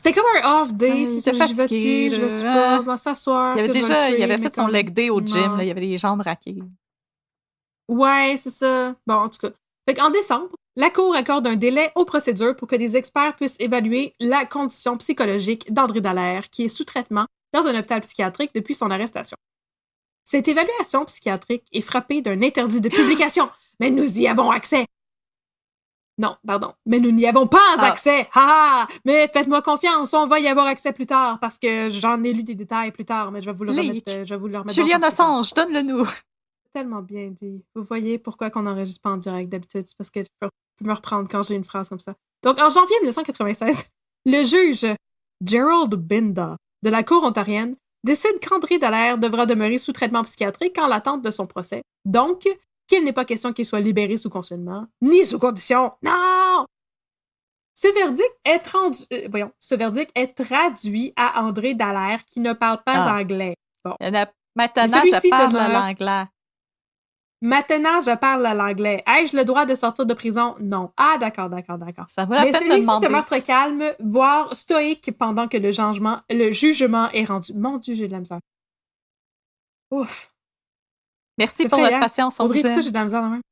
C'était comme un off day, Il tu était sais, je fatigué, vais-tu, je vais-tu pas, je vais s'asseoir. Il avait fait son leg day au gym, non. là, il avait les jambes raquées. Ouais, c'est ça. Bon, en tout cas. Fait qu'en décembre, la Cour accorde un délai aux procédures pour que des experts puissent évaluer la condition psychologique d'André Dallaire, qui est sous traitement dans un hôpital psychiatrique depuis son arrestation. Cette évaluation psychiatrique est frappée d'un interdit de publication, mais nous y avons accès. Non, pardon, mais nous n'y avons pas accès. Ah, mais faites-moi confiance, on va y avoir accès plus tard, parce que j'en ai lu des détails plus tard, mais je vais vous le remettre. Je vais vous le remettre. Julian Assange, donne-le nous. Tellement bien dit. Vous voyez pourquoi qu'on n'enregistre pas en direct d'habitude, c'est parce que je peux me reprendre quand j'ai une phrase comme ça. Donc, en janvier 1996, le juge Gerald Binda de la Cour ontarienne décide qu'André Dallaire devra demeurer sous traitement psychiatrique en l'attente de son procès. Donc, qu'il n'est pas question qu'il soit libéré sous cautionnement, ni sous condition. Non! Ce verdict est traduit à André Dallaire qui ne parle pas anglais. Bon. Maintenant, je parle l'anglais. Maintenant, je parle l'anglais. Ai-je le droit de sortir de prison? Non. Ah, d'accord. Ça vaut la peine de demander. Mais celui-ci demeure très calme, voire stoïque pendant que le jugement est rendu. Mon Dieu, j'ai de la misère. Ouf. Merci pour votre patience, on vous aime. Pourquoi j'ai de la misère là même?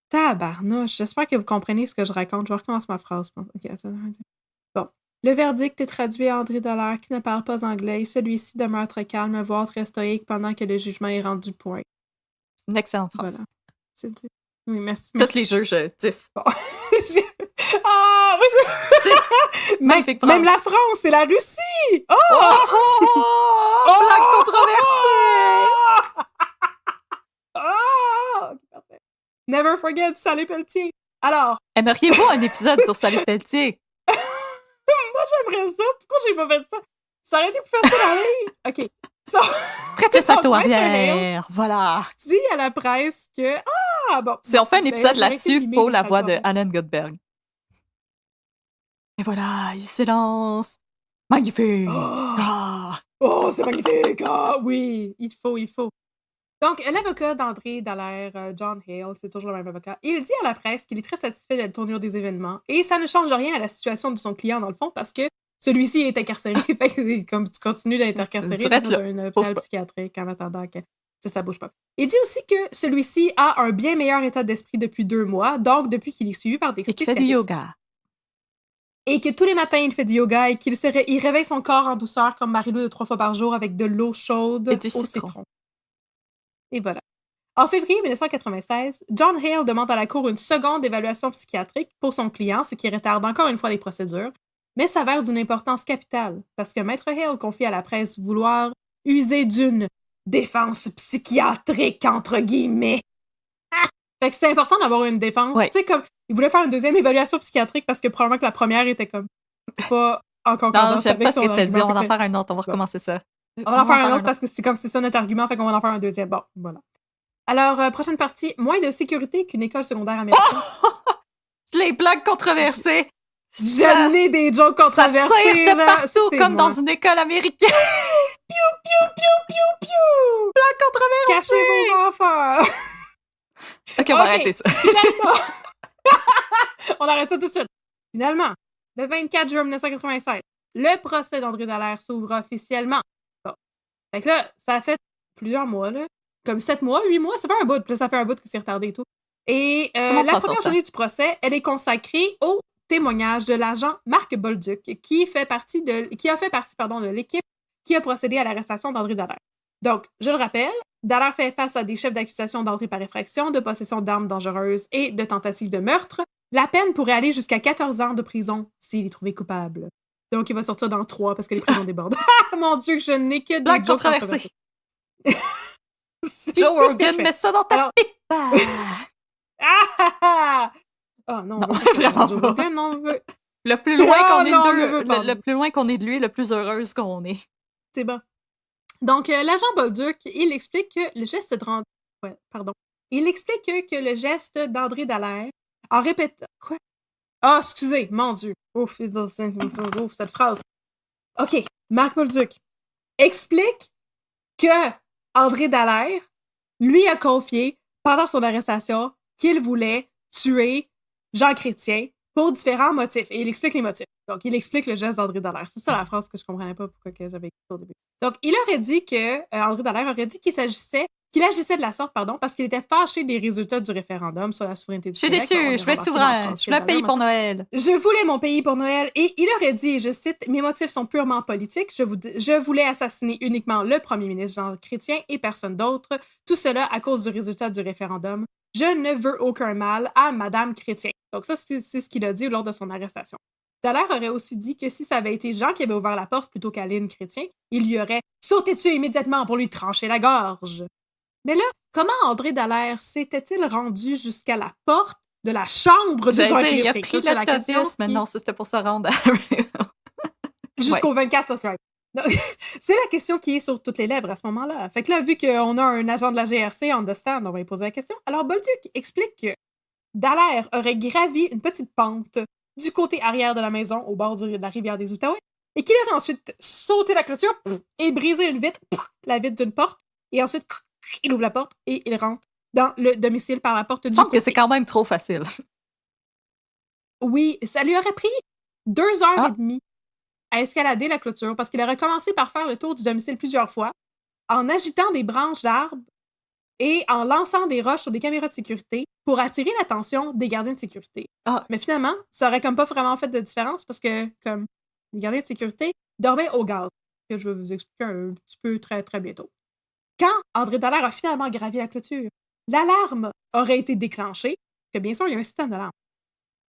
Tabarnouche, j'espère que vous comprenez ce que je raconte. Je recommence ma phrase. Okay, bon. Le verdict est traduit à André Dallaire qui ne parle pas anglais. Celui-ci demeure très calme, voire très stoïque pendant que le jugement est rendu point. C'est une excellente phrase. Voilà. C'est dit. Oui, merci. Tous les juges, 10. Bon. Ah, oui, 10. Magnifique phrase. Même la France et la Russie! Blague controversée! Parfait. Never forget Sally Pelletier. Alors. Aimeriez-vous un épisode sur Sally Pelletier? Moi, j'aimerais ça. Pourquoi j'ai pas fait ça? Ça aurait été plus facile à lire. OK. Très plus à toi arrière. Voilà. Dis à la presse que. Ah, bon. Si on fait un épisode là-dessus, il faut la voix de Alan Goldberg. Et voilà, il s'élance. Magnifique! Oh, c'est magnifique! Ah, oui, il faut. Donc, l'avocat d'André Dallaire, John Hale, c'est toujours le même avocat, il dit à la presse qu'il est très satisfait de la tournure des événements et ça ne change rien à la situation de son client, dans le fond, parce que celui-ci est incarcéré. Comme tu continues d'être incarcéré dans un hôpital psychiatrique en attendant que ça bouge pas. Il dit aussi que celui-ci a un bien meilleur état d'esprit depuis 2 mois, donc depuis qu'il est suivi par des spécialistes. Et qu'il fait du yoga. Et que tous les matins, il fait du yoga et il réveille son corps en douceur comme Marie-Lou de 3 fois par jour avec de l'eau chaude et du au citron. Et voilà. En février 1996, John Hale demande à la Cour une seconde évaluation psychiatrique pour son client, ce qui retarde encore une fois les procédures, mais s'avère d'une importance capitale, parce que Maître Hale confie à la presse vouloir user d'une défense psychiatrique, entre guillemets. Fait que c'est important d'avoir une défense. Ouais. Tu sais, comme, il voulait faire une deuxième évaluation psychiatrique parce que probablement que la première était comme pas encore non, j'aime pas ce que t'as dit. On va en faire un autre. On va recommencer ça. On va en faire un autre parce que c'est comme c'est ça notre argument, fait qu'on va en faire un deuxième. Bon, voilà. Alors, prochaine partie, moins de sécurité qu'une école secondaire américaine. Les blagues controversées. Je n'ai des jokes controversés. Ça tire de partout, comme dans une école américaine. Piou! Blagues controversées. Cachez vos enfants. OK, on va arrêter ça. Finalement, on arrête ça tout de suite. Finalement, le 24 juin 1987, le procès d'André Dallaire s'ouvre officiellement. Bon. Fait que là, ça a fait plusieurs mois, là. Comme 7 mois, 8 mois, ça fait un bout. Puis là, ça fait un bout que c'est retardé et tout. Et la première journée du procès, elle est consacrée au témoignage de l'agent Marc Bolduc, qui a fait partie de l'équipe qui a procédé à l'arrestation d'André Dallaire. Donc, je le rappelle, Dallaire fait face à des chefs d'accusation d'entrée par effraction, de possession d'armes dangereuses et de tentative de meurtre. La peine pourrait aller jusqu'à 14 ans de prison s'il est trouvé coupable. Donc, il va sortir dans 3 parce que les prisons débordent. Ah, mon Dieu, que je n'ai que des jokes controversés. Joe Rogan, mets ça dans ta pipe! Oh non, vraiment Joe Rogan, on veut... Le plus loin qu'on est de lui, le plus heureuse qu'on est. C'est bon. Donc, l'agent Bolduc, il explique que le geste Il explique que le geste d'André Dallaire, en répétant... Quoi? Ah, excusez, mon Dieu. Ouf, cette phrase. OK, Marc Bolduc explique que André Dallaire lui a confié, pendant son arrestation, qu'il voulait tuer Jean Chrétien pour différents motifs. Et il explique les motifs. Donc, il explique le geste d'André Dallaire. C'est ça la phrase que je comprenais pas pourquoi que j'avais écrit au début. Donc, il aurait dit que André Dallaire aurait dit qu'il agissait de la sorte, parce qu'il était fâché des résultats du référendum sur la souveraineté du Québec. Je suis déçue, je veux être souverain, je veux un pays pour Noël. Je voulais mon pays pour Noël. Et il aurait dit, je cite, « Mes motifs sont purement politiques. Je voulais assassiner uniquement le premier ministre Jean Chrétien et personne d'autre. Tout cela à cause du résultat du référendum. Je ne veux aucun mal à Madame Chrétien. » Donc ça, c'est ce qu'il a dit lors de son arrestation. Dallaire aurait aussi dit que si ça avait été Jean qui avait ouvert la porte plutôt qu'Aline Chrétien, il lui aurait sauté dessus immédiatement pour lui trancher la gorge. Mais là, comment André Dallaire s'était-il rendu jusqu'à la porte de la chambre de Jean Chrétien? Il a pris l'autobus, mais non, c'était pour se rendre jusqu'au 24, ça serait. C'est la question qui est sur toutes les lèvres à ce moment-là. Fait que là, vu qu'on a un agent de la GRC on the stand, on va lui poser la question. Alors, Bolduc explique que Dallaire aurait gravi une petite pente du côté arrière de la maison, au bord de la rivière des Outaouais, et qu'il aurait ensuite sauté la clôture et brisé une vitre, la vitre d'une porte, et ensuite, il ouvre la porte et il rentre dans le domicile par la porte du côté. Il semble que c'est quand même trop facile. Oui, ça lui aurait pris 2h30 à escalader la clôture parce qu'il aurait commencé par faire le tour du domicile plusieurs fois en agitant des branches d'arbres et en lançant des roches sur des caméras de sécurité pour attirer l'attention des gardiens de sécurité. Mais finalement, ça aurait comme pas vraiment fait de différence parce que, comme les gardiens de sécurité dormaient au gaz, que je vais vous expliquer un petit peu très, très bientôt. Quand André Dallaire a finalement gravi la clôture, l'alarme aurait été déclenchée, que bien sûr, il y a un système d'alarme.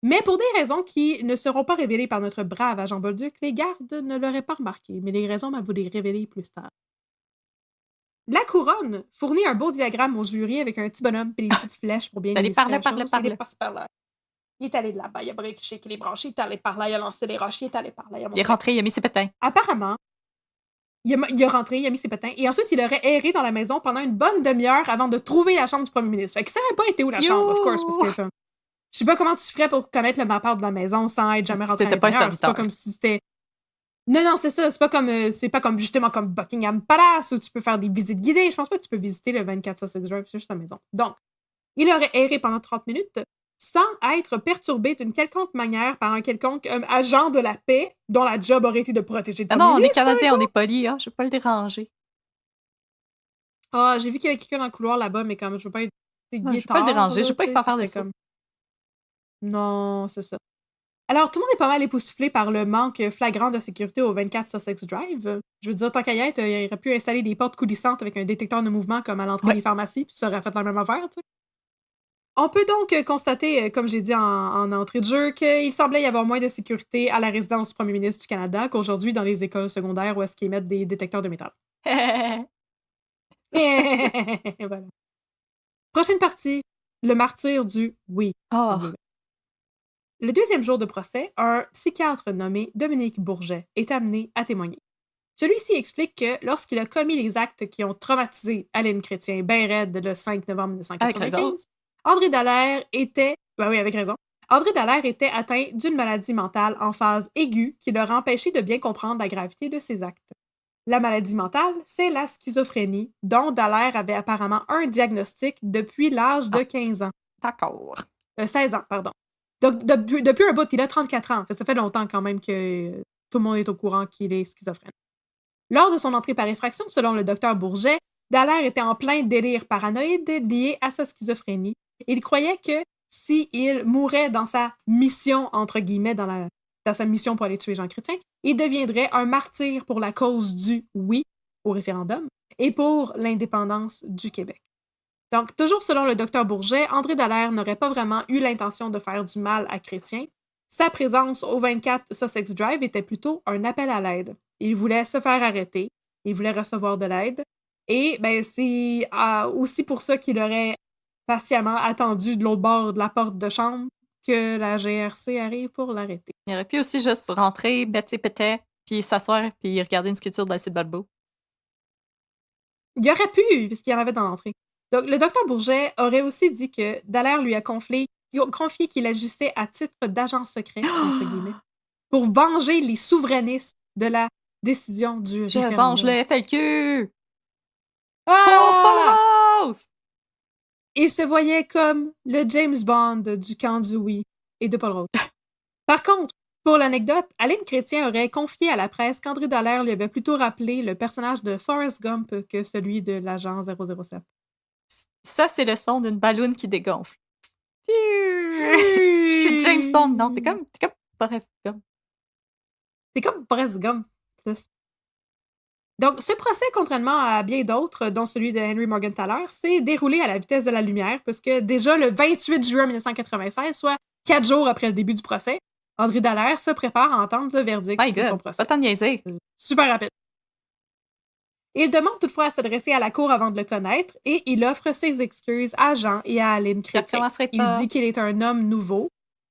Mais pour des raisons qui ne seront pas révélées par notre brave agent Bolduc, les gardes ne l'auraient pas remarqué, mais les raisons, vous les révéler plus tard. La couronne fournit un beau diagramme au jury avec un petit bonhomme et des petites flèches pour bien illustrer la chose. Il est passé par là. Il est allé de là-bas, il a briqué les branches, il est allé par là, il a lancé les roches, il est allé par là. Il est rentré, il a mis ses pétins. Apparemment, il est rentré, il a mis ses pétins, et ensuite il aurait erré dans la maison pendant une bonne demi-heure avant de trouver la chambre du premier ministre. Fait que ça n'aurait pas été où la chambre, of course, parce que je sais pas comment tu ferais pour connaître le mapper de la maison sans être jamais rentré à l'intérieur. C'est pas comme si c'était... Non, c'est ça. C'est pas comme justement comme Buckingham Palace où tu peux faire des visites guidées. Je pense pas que tu peux visiter le 24 Sussex Drive, c'est juste la maison. Donc, il aurait erré pendant 30 minutes sans être perturbé d'une quelconque manière par un quelconque agent de la paix dont la job aurait été de protéger le premier ministre. Non, on est Canadiens, on est polis, hein? Je veux pas le déranger. Ah, j'ai vu qu'il y avait quelqu'un dans le couloir là-bas, mais comme je veux pas être guitare, je veux pas le déranger, je veux pas y faire faire de ça. Non, c'est ça. Alors, tout le monde est pas mal époustouflé par le manque flagrant de sécurité au 24 Sussex Drive. Je veux dire, tant qu'à y être, il aurait pu installer des portes coulissantes avec un détecteur de mouvement comme à l'entrée des pharmacies, puis ça aurait fait la même affaire, tu sais. On peut donc constater, comme j'ai dit en entrée de jeu, qu'il semblait y avoir moins de sécurité à la résidence du premier ministre du Canada qu'aujourd'hui dans les écoles secondaires où est-ce qu'ils mettent des détecteurs de métal. Voilà. Prochaine partie, le martyr du oui. Le deuxième jour de procès, un psychiatre nommé Dominique Bourget est amené à témoigner. Celui-ci explique que lorsqu'il a commis les actes qui ont traumatisé Aline Chrétien ben raide le 5 novembre 1995, André Dallaire était... avec raison. André Dallaire était atteint d'une maladie mentale en phase aiguë qui leur empêchait de bien comprendre la gravité de ses actes. La maladie mentale, c'est la schizophrénie, dont Dallaire avait apparemment un diagnostic depuis l'âge de 15 ans. D'accord. 16 ans, pardon. Donc, depuis un bout, il a 34 ans. Ça fait longtemps quand même que tout le monde est au courant qu'il est schizophrène. Lors de son entrée par effraction, selon le docteur Bourget, Dallaire était en plein délire paranoïde lié à sa schizophrénie. Il croyait que s'il mourait dans sa mission, entre guillemets, dans sa mission pour aller tuer Jean Chrétien, il deviendrait un martyr pour la cause du oui au référendum et pour l'indépendance du Québec. Donc, toujours selon le docteur Bourget, André Dallaire n'aurait pas vraiment eu l'intention de faire du mal à Chrétien. Sa présence au 24 Sussex Drive était plutôt un appel à l'aide. Il voulait se faire arrêter, il voulait recevoir de l'aide, et c'est aussi pour ça qu'il aurait patiemment attendu de l'autre bord de la porte de chambre que la GRC arrive pour l'arrêter. Il aurait pu aussi juste rentrer, mettre ses pétets, puis s'asseoir, puis regarder une sculpture d'Alcide Balbo. Il y aurait pu, puisqu'il y en avait dans l'entrée. Donc, le docteur Bourget aurait aussi dit que Dallaire lui a confié qu'il agissait à titre d'agent secret, entre guillemets, pour venger les souverainistes de la décision du Je référendum. venge le FLQ! Pour Ah! Paul Rose! Il se voyait comme le James Bond du camp du oui et de Paul Rose. Par contre, pour l'anecdote, Aline Chrétien aurait confié à la presse qu'André Dallaire lui avait plutôt rappelé le personnage de Forrest Gump que celui de l'agent 007. Ça, c'est le son d'une balloune qui dégonfle. Je suis James Bond, non? T'es comme Forrest Gump. T'es comme Forrest Gump, plus. Donc, ce procès, contrairement à bien d'autres, dont celui de Henry Morgentaler, s'est déroulé à la vitesse de la lumière, puisque déjà le 28 juin 1996, soit 4 jours après le début du procès, André Dallaire se prépare à entendre le verdict My de son God, procès. pas le temps de niaiser. Super rapide. Il demande toutefois à s'adresser à la cour avant de le connaître et il offre ses excuses à Jean et à Aline Chrétien. Il dit qu'il est un homme nouveau,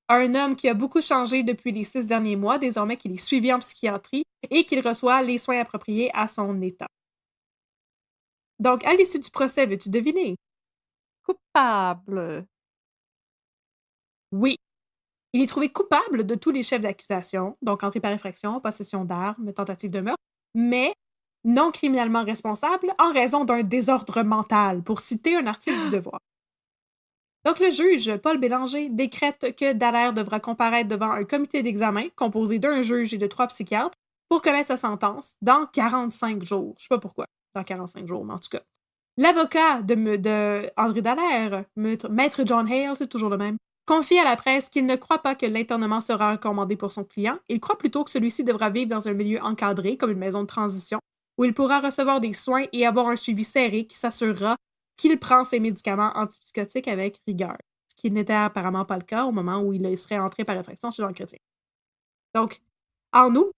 un homme qui a beaucoup changé depuis les 6 derniers mois, désormais qu'il est suivi en psychiatrie et qu'il reçoit les soins appropriés à son état. Donc, à l'issue du procès, veux-tu deviner? Coupable. Oui. Il est trouvé coupable de tous les chefs d'accusation, donc entrée par effraction, possession d'armes, tentative de meurtre, mais non criminellement responsable en raison d'un désordre mental, pour citer un article du Devoir. Donc, le juge, Paul Bélanger, décrète que Dallaire devra comparaître devant un comité d'examen composé d'un juge et de 3 psychiatres pour connaître sa sentence dans 45 jours. Je sais pas pourquoi, dans 45 jours, mais en tout cas. L'avocat de André Dallaire, Maître John Hale, c'est toujours le même, confie à la presse qu'il ne croit pas que l'internement sera recommandé pour son client. Il croit plutôt que celui-ci devra vivre dans un milieu encadré, comme une maison de transition, où il pourra recevoir des soins et avoir un suivi serré qui s'assurera qu'il prend ses médicaments antipsychotiques avec rigueur, ce qui n'était apparemment pas le cas au moment où il serait entré par effraction chez Jean Chrétien. Donc, en août,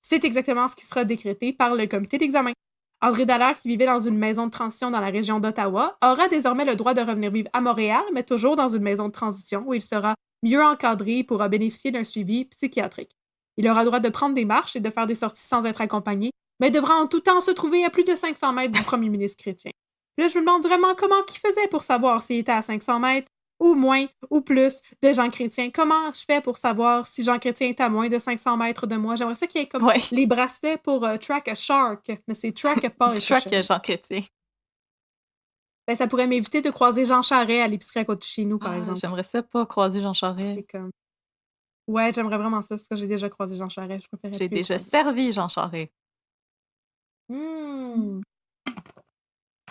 c'est exactement ce qui sera décrété par le comité d'examen. André Dallaire, qui vivait dans une maison de transition dans la région d'Ottawa, aura désormais le droit de revenir vivre à Montréal, mais toujours dans une maison de transition où il sera mieux encadré et pourra bénéficier d'un suivi psychiatrique. Il aura le droit de prendre des marches et de faire des sorties sans être accompagné, mais devra en tout temps se trouver à plus de 500 mètres du premier ministre Chrétien. Puis là, je me demande vraiment comment il faisait pour savoir s'il était à 500 mètres, ou moins, ou plus de Jean Chrétien. Comment je fais pour savoir si Jean Chrétien est à moins de 500 mètres de moi? J'aimerais ça qu'il y ait comme les bracelets pour track a shark, mais c'est track a Paul. Track Jean Chrétien. Ben, ça pourrait m'éviter de croiser Jean Charest à l'épicerie à côté de chez nous, par exemple. J'aimerais ça pas croiser Jean Charest. C'est comme... Ouais, j'aimerais vraiment ça, parce que j'ai déjà croisé Jean Charest. J'ai déjà servi Jean Charest.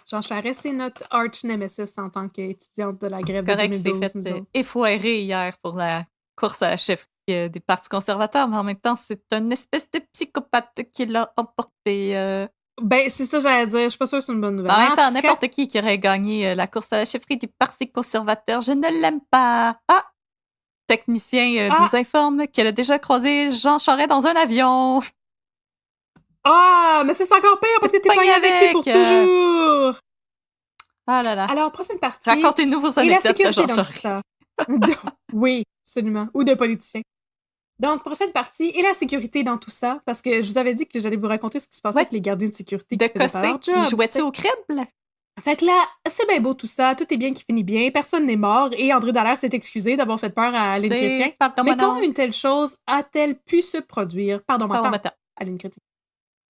Jean Charest, c'est notre arch nemesis en tant qu'étudiante de la grève correct, de 2012. C'est fait effoirer hier pour la course à la chefferie des partis conservateurs, mais en même temps, c'est une espèce de psychopathe qui l'a emporté. Ben, c'est ça, j'allais dire. Je suis pas sûre que c'est une bonne nouvelle. En même temps, n'importe qui aurait gagné la course à la chefferie du Parti conservateur, je ne l'aime pas. Ah! Technicien nous informe qu'elle a déjà croisé Jean Charest dans un avion. Ah, mais c'est encore pire parce que t'es pogné avec lui pour toujours. Ah là là. Alors, prochaine partie. Racontez-nous vos anecdotes de Jean Charest. Ça. Oui, absolument. Ou de politiciens. Donc, prochaine partie, et la sécurité dans tout ça, parce que je vous avais dit que j'allais vous raconter ce qui se passait avec les gardiens de sécurité. De Cossé, ils jouaient-tu au crible? Fait que là, c'est bien beau tout ça, tout est bien qui finit bien, personne n'est mort, et André Dallaire s'est excusé d'avoir fait peur à Aline Chrétien. Mais comment une telle chose a-t-elle pu se produire? Pardon, Aline Chrétien.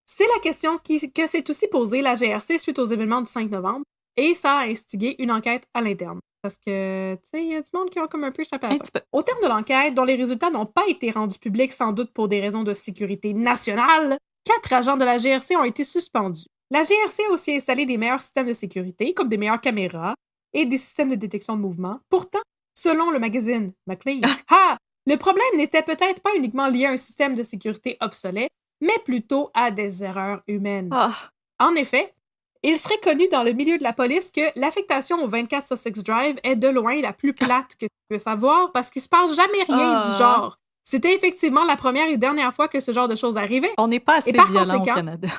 C'est la question que s'est aussi posée la GRC suite aux événements du 5 novembre, et ça a instigé une enquête à l'interne. Parce que, tu sais, il y a du monde qui ont comme un peu échappé à la fin. Au terme de l'enquête, dont les résultats n'ont pas été rendus publics, sans doute pour des raisons de sécurité nationale, 4 agents de la GRC ont été suspendus. La GRC a aussi installé des meilleurs systèmes de sécurité, comme des meilleures caméras et des systèmes de détection de mouvement. Pourtant, selon le magazine Maclean, le problème n'était peut-être pas uniquement lié à un système de sécurité obsolète, mais plutôt à des erreurs humaines. En effet, il serait connu dans le milieu de la police que l'affectation au 24 Sussex Drive est de loin la plus plate que tu peux savoir parce qu'il se passe jamais rien du genre. C'était effectivement la première et dernière fois que ce genre de choses arrivait. On n'est pas assez violent au Canada.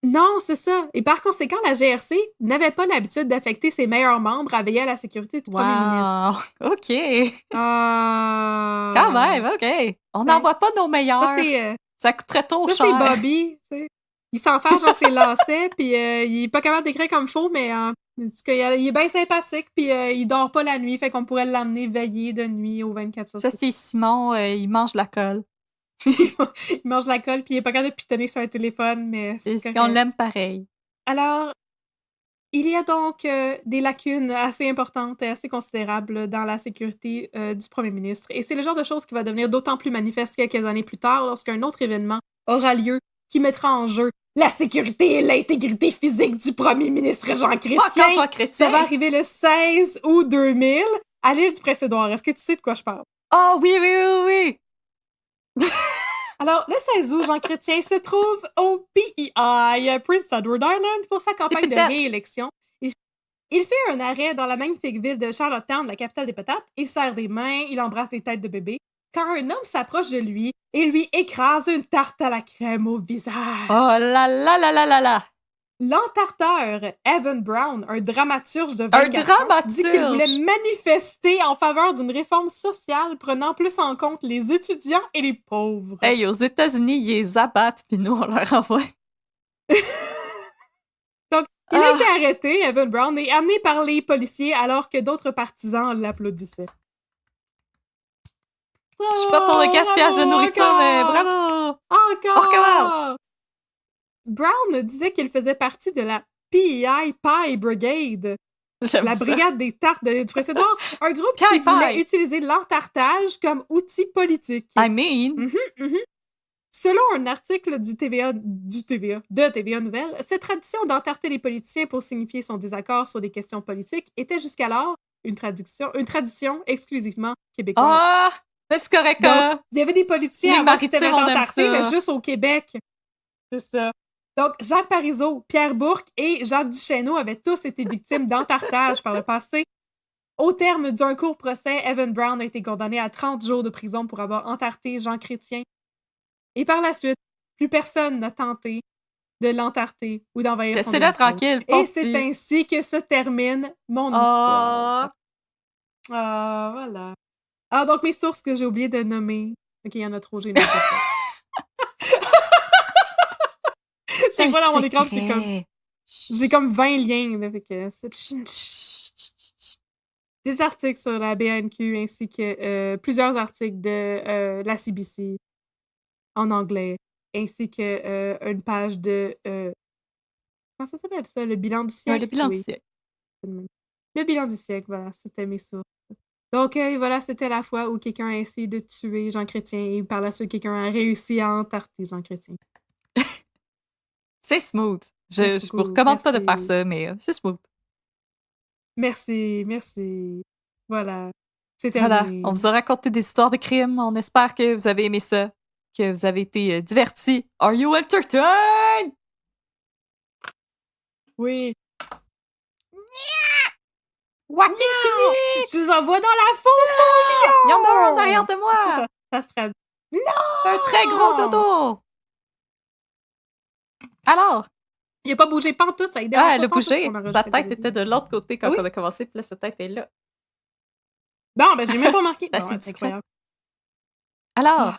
Non, c'est ça. Et par conséquent, la GRC n'avait pas l'habitude d'affecter ses meilleurs membres à veiller à la sécurité du premier ministre. OK. Quand même, OK. On n'envoie pas nos meilleurs. Ça coûterait trop cher. Ça, c'est Bobby, tu sais. il s'enferme dans ses lacets, puis il est pas capable d'écrire comme il faut, mais il dit qu'il est bien sympathique, puis il dort pas la nuit, fait qu'on pourrait l'emmener veiller de nuit au 24 Ça, c'est Simon, il mange la colle. Il mange la colle, puis il est pas capable de pitonner sur un téléphone, mais c'est correct. On l'aime pareil. Alors, il y a donc des lacunes assez importantes et assez considérables dans la sécurité du premier ministre. Et c'est le genre de chose qui va devenir d'autant plus manifeste quelques années plus tard lorsqu'un autre événement aura lieu qui mettra en jeu la sécurité et l'intégrité physique du premier ministre Jean Chrétien. Encore Jean Chrétien! Ça va arriver le 16 août 2000 à l'île du Prince-Édouard. Est-ce que tu sais de quoi je parle? Oh oui! Alors, le 16 août, Jean Chrétien se trouve au PEI, Prince Edward Island, pour sa campagne de réélection. Il fait un arrêt dans la magnifique ville de Charlottetown, la capitale des patates. Il serre des mains, il embrasse des têtes de bébé. Quand un homme s'approche de lui et lui écrase une tarte à la crème au visage. Oh là là là là là là! L'entarteur Evan Brown, un dramaturge de 24 ans, dit qu'il voulait manifester en faveur d'une réforme sociale prenant plus en compte les étudiants et les pauvres. Hey, aux États-Unis, ils les abattent, puis nous, on leur envoie. Donc, il a été arrêté, Evan Brown, et amené par les policiers alors que d'autres partisans l'applaudissaient. Je suis pas pour le gaspillage de nourriture, mais bravo! Encore! On recommence! Brown disait qu'il faisait partie de la PEI Pie Brigade, la brigade des tartes du Prince-Édouard, un groupe qui voulait utiliser l'entartage comme outil politique. I mean... Selon un article de TVA Nouvelles, cette tradition d'entarter les politiciens pour signifier son désaccord sur des questions politiques était jusqu'alors une tradition exclusivement québécoise. Ah! Mais c'est correct, donc, il y avait des politiciens avant qui s'étaient entartés, mais juste au Québec. C'est ça. Donc, Jacques Parizeau, Pierre Bourque et Jacques Duchesneau avaient tous été victimes d'entartage par le passé. Au terme d'un court procès, Evan Brown a été condamné à 30 jours de prison pour avoir entarté Jean Chrétien. Et par la suite, plus personne n'a tenté de l'entarter ou d'envahir son domicile. Laissez-le tranquille, et c'est ainsi que se termine mon histoire. Ah, voilà. Ah, donc mes sources que j'ai oublié de nommer. Ok, il y en a trop, j'ai nommé ça. Chaque fois dans mon écran, j'ai comme 20 liens. Là, fait que des articles sur la BNQ ainsi que plusieurs articles de la CBC en anglais, ainsi que une page de... comment ça s'appelle ça? Le bilan du siècle? Ouais, le bilan du siècle. Le bilan du siècle, voilà, c'était mes sources. Donc, voilà, c'était la fois où quelqu'un a essayé de tuer Jean Chrétien et par la suite, quelqu'un a réussi à entarter Jean Chrétien. C'est smooth. Je vous recommande pas de faire ça, mais c'est smooth. Merci. Voilà. C'est terminé. Voilà, on vous a raconté des histoires de crimes. On espère que vous avez aimé ça, que vous avez été divertis. Are you entertained? Oui. Joaquin Phoenix! Je vous envoie dans la fosse au lion! Il y en a un en arrière de moi! Ça se traduit. Non! Un très gros dodo! Alors? Il a pas bougé pantoute, ça a aidé. Elle a bougé. Sa tête était de l'autre côté quand on a commencé, puis là, sa tête est là. Bon, ben, j'ai même pas marqué. C'est incroyable. Alors,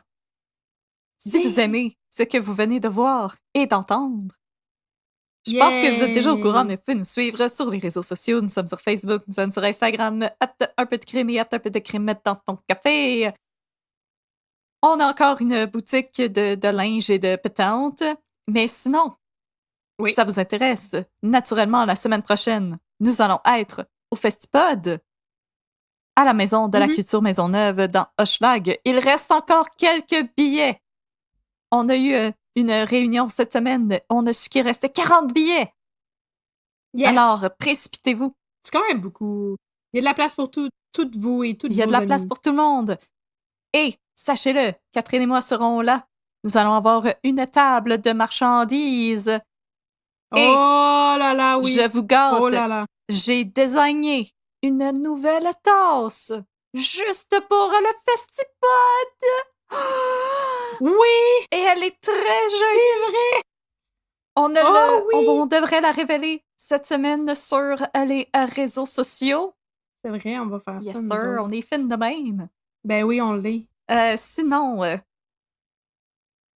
si vous aimez ce que vous venez de voir et d'entendre, je pense que vous êtes déjà au courant, mais vous pouvez nous suivre sur les réseaux sociaux. Nous sommes sur Facebook, nous sommes sur Instagram, un peu de crème et un peu de crème dans ton café. On a encore une boutique de linge et de pétantes. Mais sinon, si ça vous intéresse, naturellement, la semaine prochaine, nous allons être au Festipod, à la Maison de la Culture Maisonneuve dans Hochelag. Il reste encore quelques billets. On a eu une réunion cette semaine. On a su qu'il restait 40 billets. Yes. Alors, précipitez-vous. C'est quand même beaucoup. Il y a de la place pour toutes vous et toutes vos amis. Il y a de la place pour tout le monde. Et, sachez-le, Catherine et moi serons là. Nous allons avoir une table de marchandises. Et oh là là, oui. Je vous gâte. Oh là là. J'ai désigné une nouvelle tasse juste pour le Festipod. Oui! Et elle est très jolie. C'est vrai! On devrait la révéler cette semaine sur les réseaux sociaux. C'est vrai, on va faire ça. Yes, sir, on est fine de même. Ben oui, on l'est. Sinon,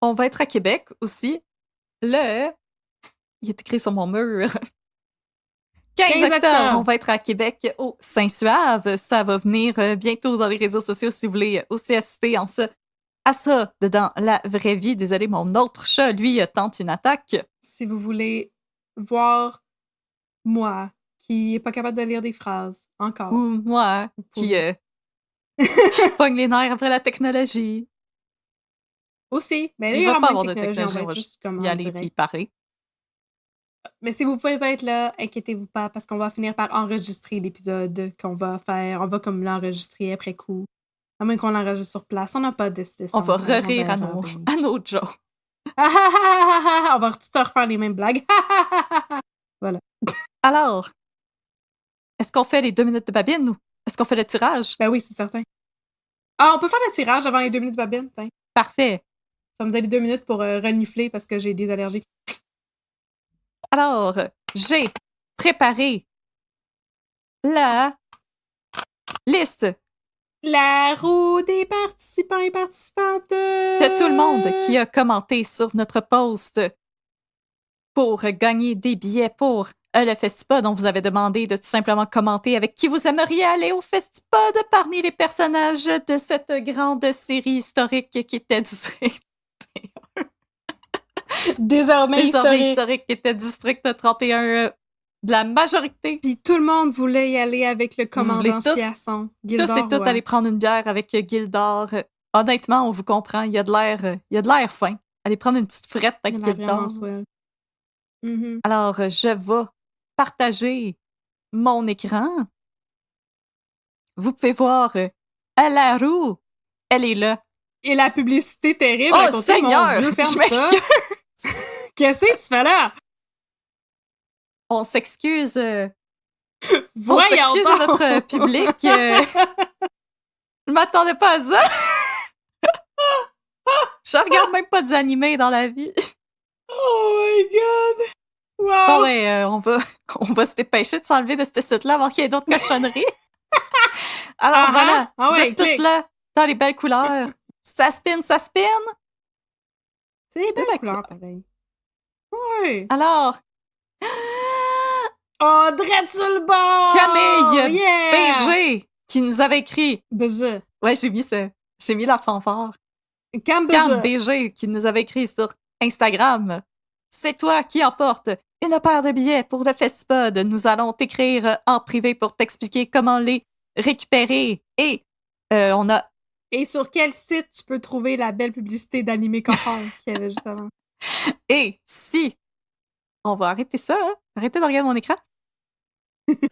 on va être à Québec aussi le Il est écrit sur mon mur. 15 15 octobre, octobre. on va être à Québec au Saint-Suave. Ça va venir bientôt dans les réseaux sociaux si vous voulez aussi assister à ça dans la vraie vie. Désolé, mon autre chat, lui, tente une attaque. Si vous voulez voir moi, qui est pas capable de lire des phrases, encore. Ou moi, qui pogne les nerfs après la technologie. Aussi. Mais là, Il il y va aura pas moins avoir de technologie, on va juste juste comme y en aller direct. puis parler. Mais si vous pouvez pas être là, inquiétez-vous pas, parce qu'on va finir par enregistrer l'épisode qu'on va faire. On va comme l'enregistrer après coup. À moins qu'on l'enregistre sur place. On n'a pas décidé ça. On va encore. rire à verra nos, bien. à nos jokes. On va tout refaire les mêmes blagues. Voilà. Alors, est-ce qu'on fait les 2 minutes de babine ou est-ce qu'on fait le tirage? Ben oui, c'est certain. Ah, on peut faire le tirage avant les 2 minutes de babine. Tiens. Parfait. Ça me donne 2 minutes pour renifler parce que j'ai des allergies. Alors, j'ai préparé la liste La roue des participants et participantes de tout le monde qui a commenté sur notre post pour gagner des billets pour le Festipod. On vous avait demandé de tout simplement commenter avec qui vous aimeriez aller au Festipod parmi les personnages de cette grande série historique qui était District Désormais historique qui était District 31 de la majorité. Puis tout le monde voulait y aller avec le Vous voulez commandant tous- Chiasson. Tous et toutes aller prendre une bière avec Gildor. Honnêtement, on vous comprend, il y a de l'air fin. Allez prendre une petite frette avec Gildor. Alors, je vais partager mon écran. Vous pouvez voir à la roue. Elle est là. Et la publicité terrible. Oh, à côté, Seigneur! Mon Dieu, ferme Je ça. m'excuse. Qu'est-ce que tu fais là? On s'excuse. Voyons on s'excuse donc. à notre public. Je m'attendais pas à ça. Je regarde même pas des animés dans la vie. Oh my God! Wow! Bon, ouais, on va se dépêcher de s'enlever de ce site-là avant qu'il y ait d'autres cochonneries. Alors voilà, Ah vous ouais, êtes tous clique. là, dans les belles couleurs. Ça spin, ça spin. C'est des belles belles couleurs, pareil. Oui. Alors, Oh, drette sur le bord! Camille Yeah! BG qui nous avait écrit. BG. Ouais, j'ai mis la fanfare. Cam Cam BG. BG qui nous avait écrit sur Instagram. C'est toi qui emporte une paire de billets pour le Festipod. Nous allons t'écrire en privé pour t'expliquer comment les récupérer. Et on a... Et sur quel site tu peux trouver la belle publicité d'Animé Cochon qu'il y avait juste avant? Et si... On va arrêter ça, hein? Arrêtez de regarder mon écran.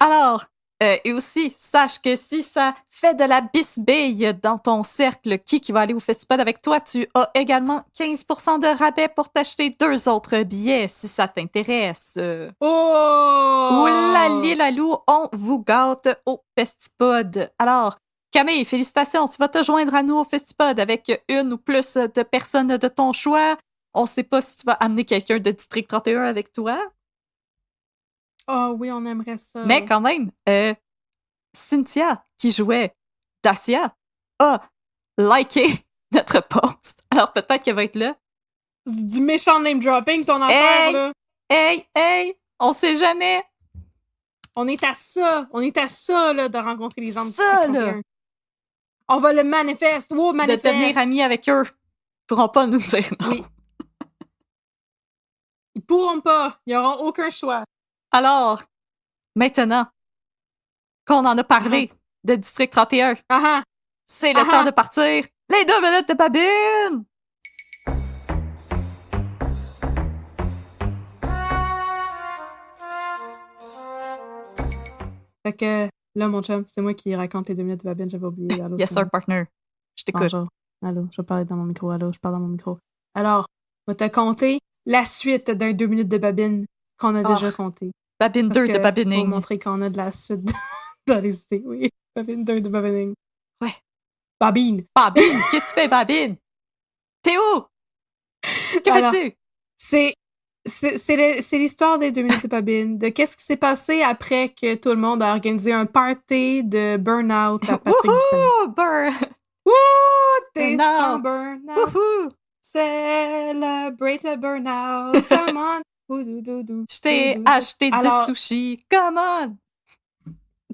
Alors, et aussi, sache que si ça fait de la bisbille dans ton cercle, qui va aller au Festipod avec toi, tu as également 15% de rabais pour t'acheter 2 autres billets, si ça t'intéresse. Oh! Oulali lalou, on vous gâte au Festipod. Alors, Camille, félicitations, tu vas te joindre à nous au Festipod avec une ou plus de personnes de ton choix. On sait pas si tu vas amener quelqu'un de District 31 avec toi. Oh oui, on aimerait ça. Mais quand même, Cynthia, qui jouait Dacia, a liké notre post. Alors peut-être qu'elle va être là. C'est du méchant name dropping, ton affaire, là. Hey, on sait jamais. On est à ça, là, de rencontrer les gens de Ça, District là. 31. On va le manifeste. Wow, De manifeste. devenir amis avec eux. Ils pourront pas nous dire non. Oui. Ils pourront pas. Ils n'auront aucun choix. Alors, maintenant qu'on en a parlé de District 31, Ah c'est le temps de partir. Les 2 minutes de babine! Fait que là, mon chum, c'est moi qui raconte les 2 minutes de babine, j'avais oublié. Allô, Yes, c'est sir, moi. partner. Je t'écoute. Bonjour. Allô, je vais parler dans mon micro. Allô, je parle dans mon micro. Alors, on va te compter la suite d'un 2 minutes de babine qu'on a déjà compté. Babine 2 de Pour babining. montrer qu'on a de la suite dans les idées. Oui, babine 2 de babining. Ouais. Babine. Babine, qu'est-ce que tu fais, Babine? T'es où? Que Alors, fais-tu? C'est l'histoire des 2 minutes de babine, de qu'est-ce qui s'est passé après que tout le monde a organisé un party de burn-out à Patrick Ducent. Wouhou! Burn! Wouh! T'es Burn-out. en burn-out. Wouhou! Celebrate le burn-out. Come on. Je t'ai acheté 10 sushis. Come on!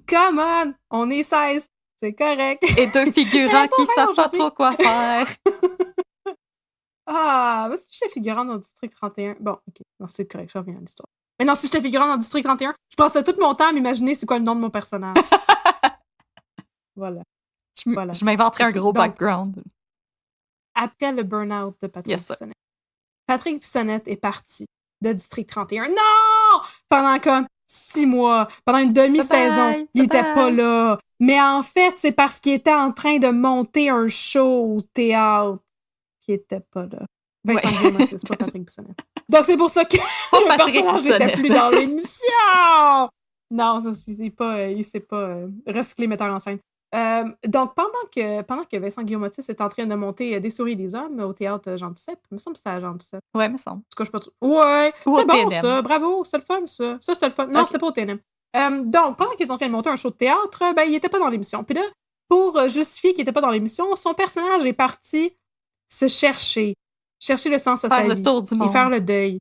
Come on! On est 16. C'est correct. Et 2 figurants qui savent pas trop quoi faire. Ah, mais si j'étais figurant dans District 31... Bon, OK. Non, c'est correct, je reviens à l'histoire. Mais non, si j'étais figurant dans District 31, je passais tout mon temps à m'imaginer c'est quoi le nom de mon personnage. Voilà. Je m'inventerais un gros background. Après le burn-out de Patrick Bissonnette, Patrick Bissonnette est parti de District 31. Non! Pendant comme 6 mois, pendant une demi-saison, il était pas là. Mais en fait, c'est parce qu'il était en train de monter un show au théâtre qu'il était pas là. Vincent Guillemot, c'est pas Patrick Bissonnette. Donc c'est pour ça que le personnage n'était plus dans l'émission! Non, il s'est pas recyclé metteur en scène. Donc, pendant que Vincent Guillaumotis est en train de monter Des souris et des hommes au théâtre Jean Duceppe, il me semble que c'était à Jean Duceppe. Ouais, me semble. En tout cas, je sais pas trop. Ouais, c'est bon ça, bravo, c'est le fun ça. Ça, c'était le fun. Non, c'était pas au TNM. Donc, pendant qu'il est en train de monter un show de théâtre, il était pas dans l'émission. Puis là, pour justifier qu'il était pas dans l'émission, son personnage est parti se chercher le sens à sa vie. Faire le tour du monde. Et faire le deuil.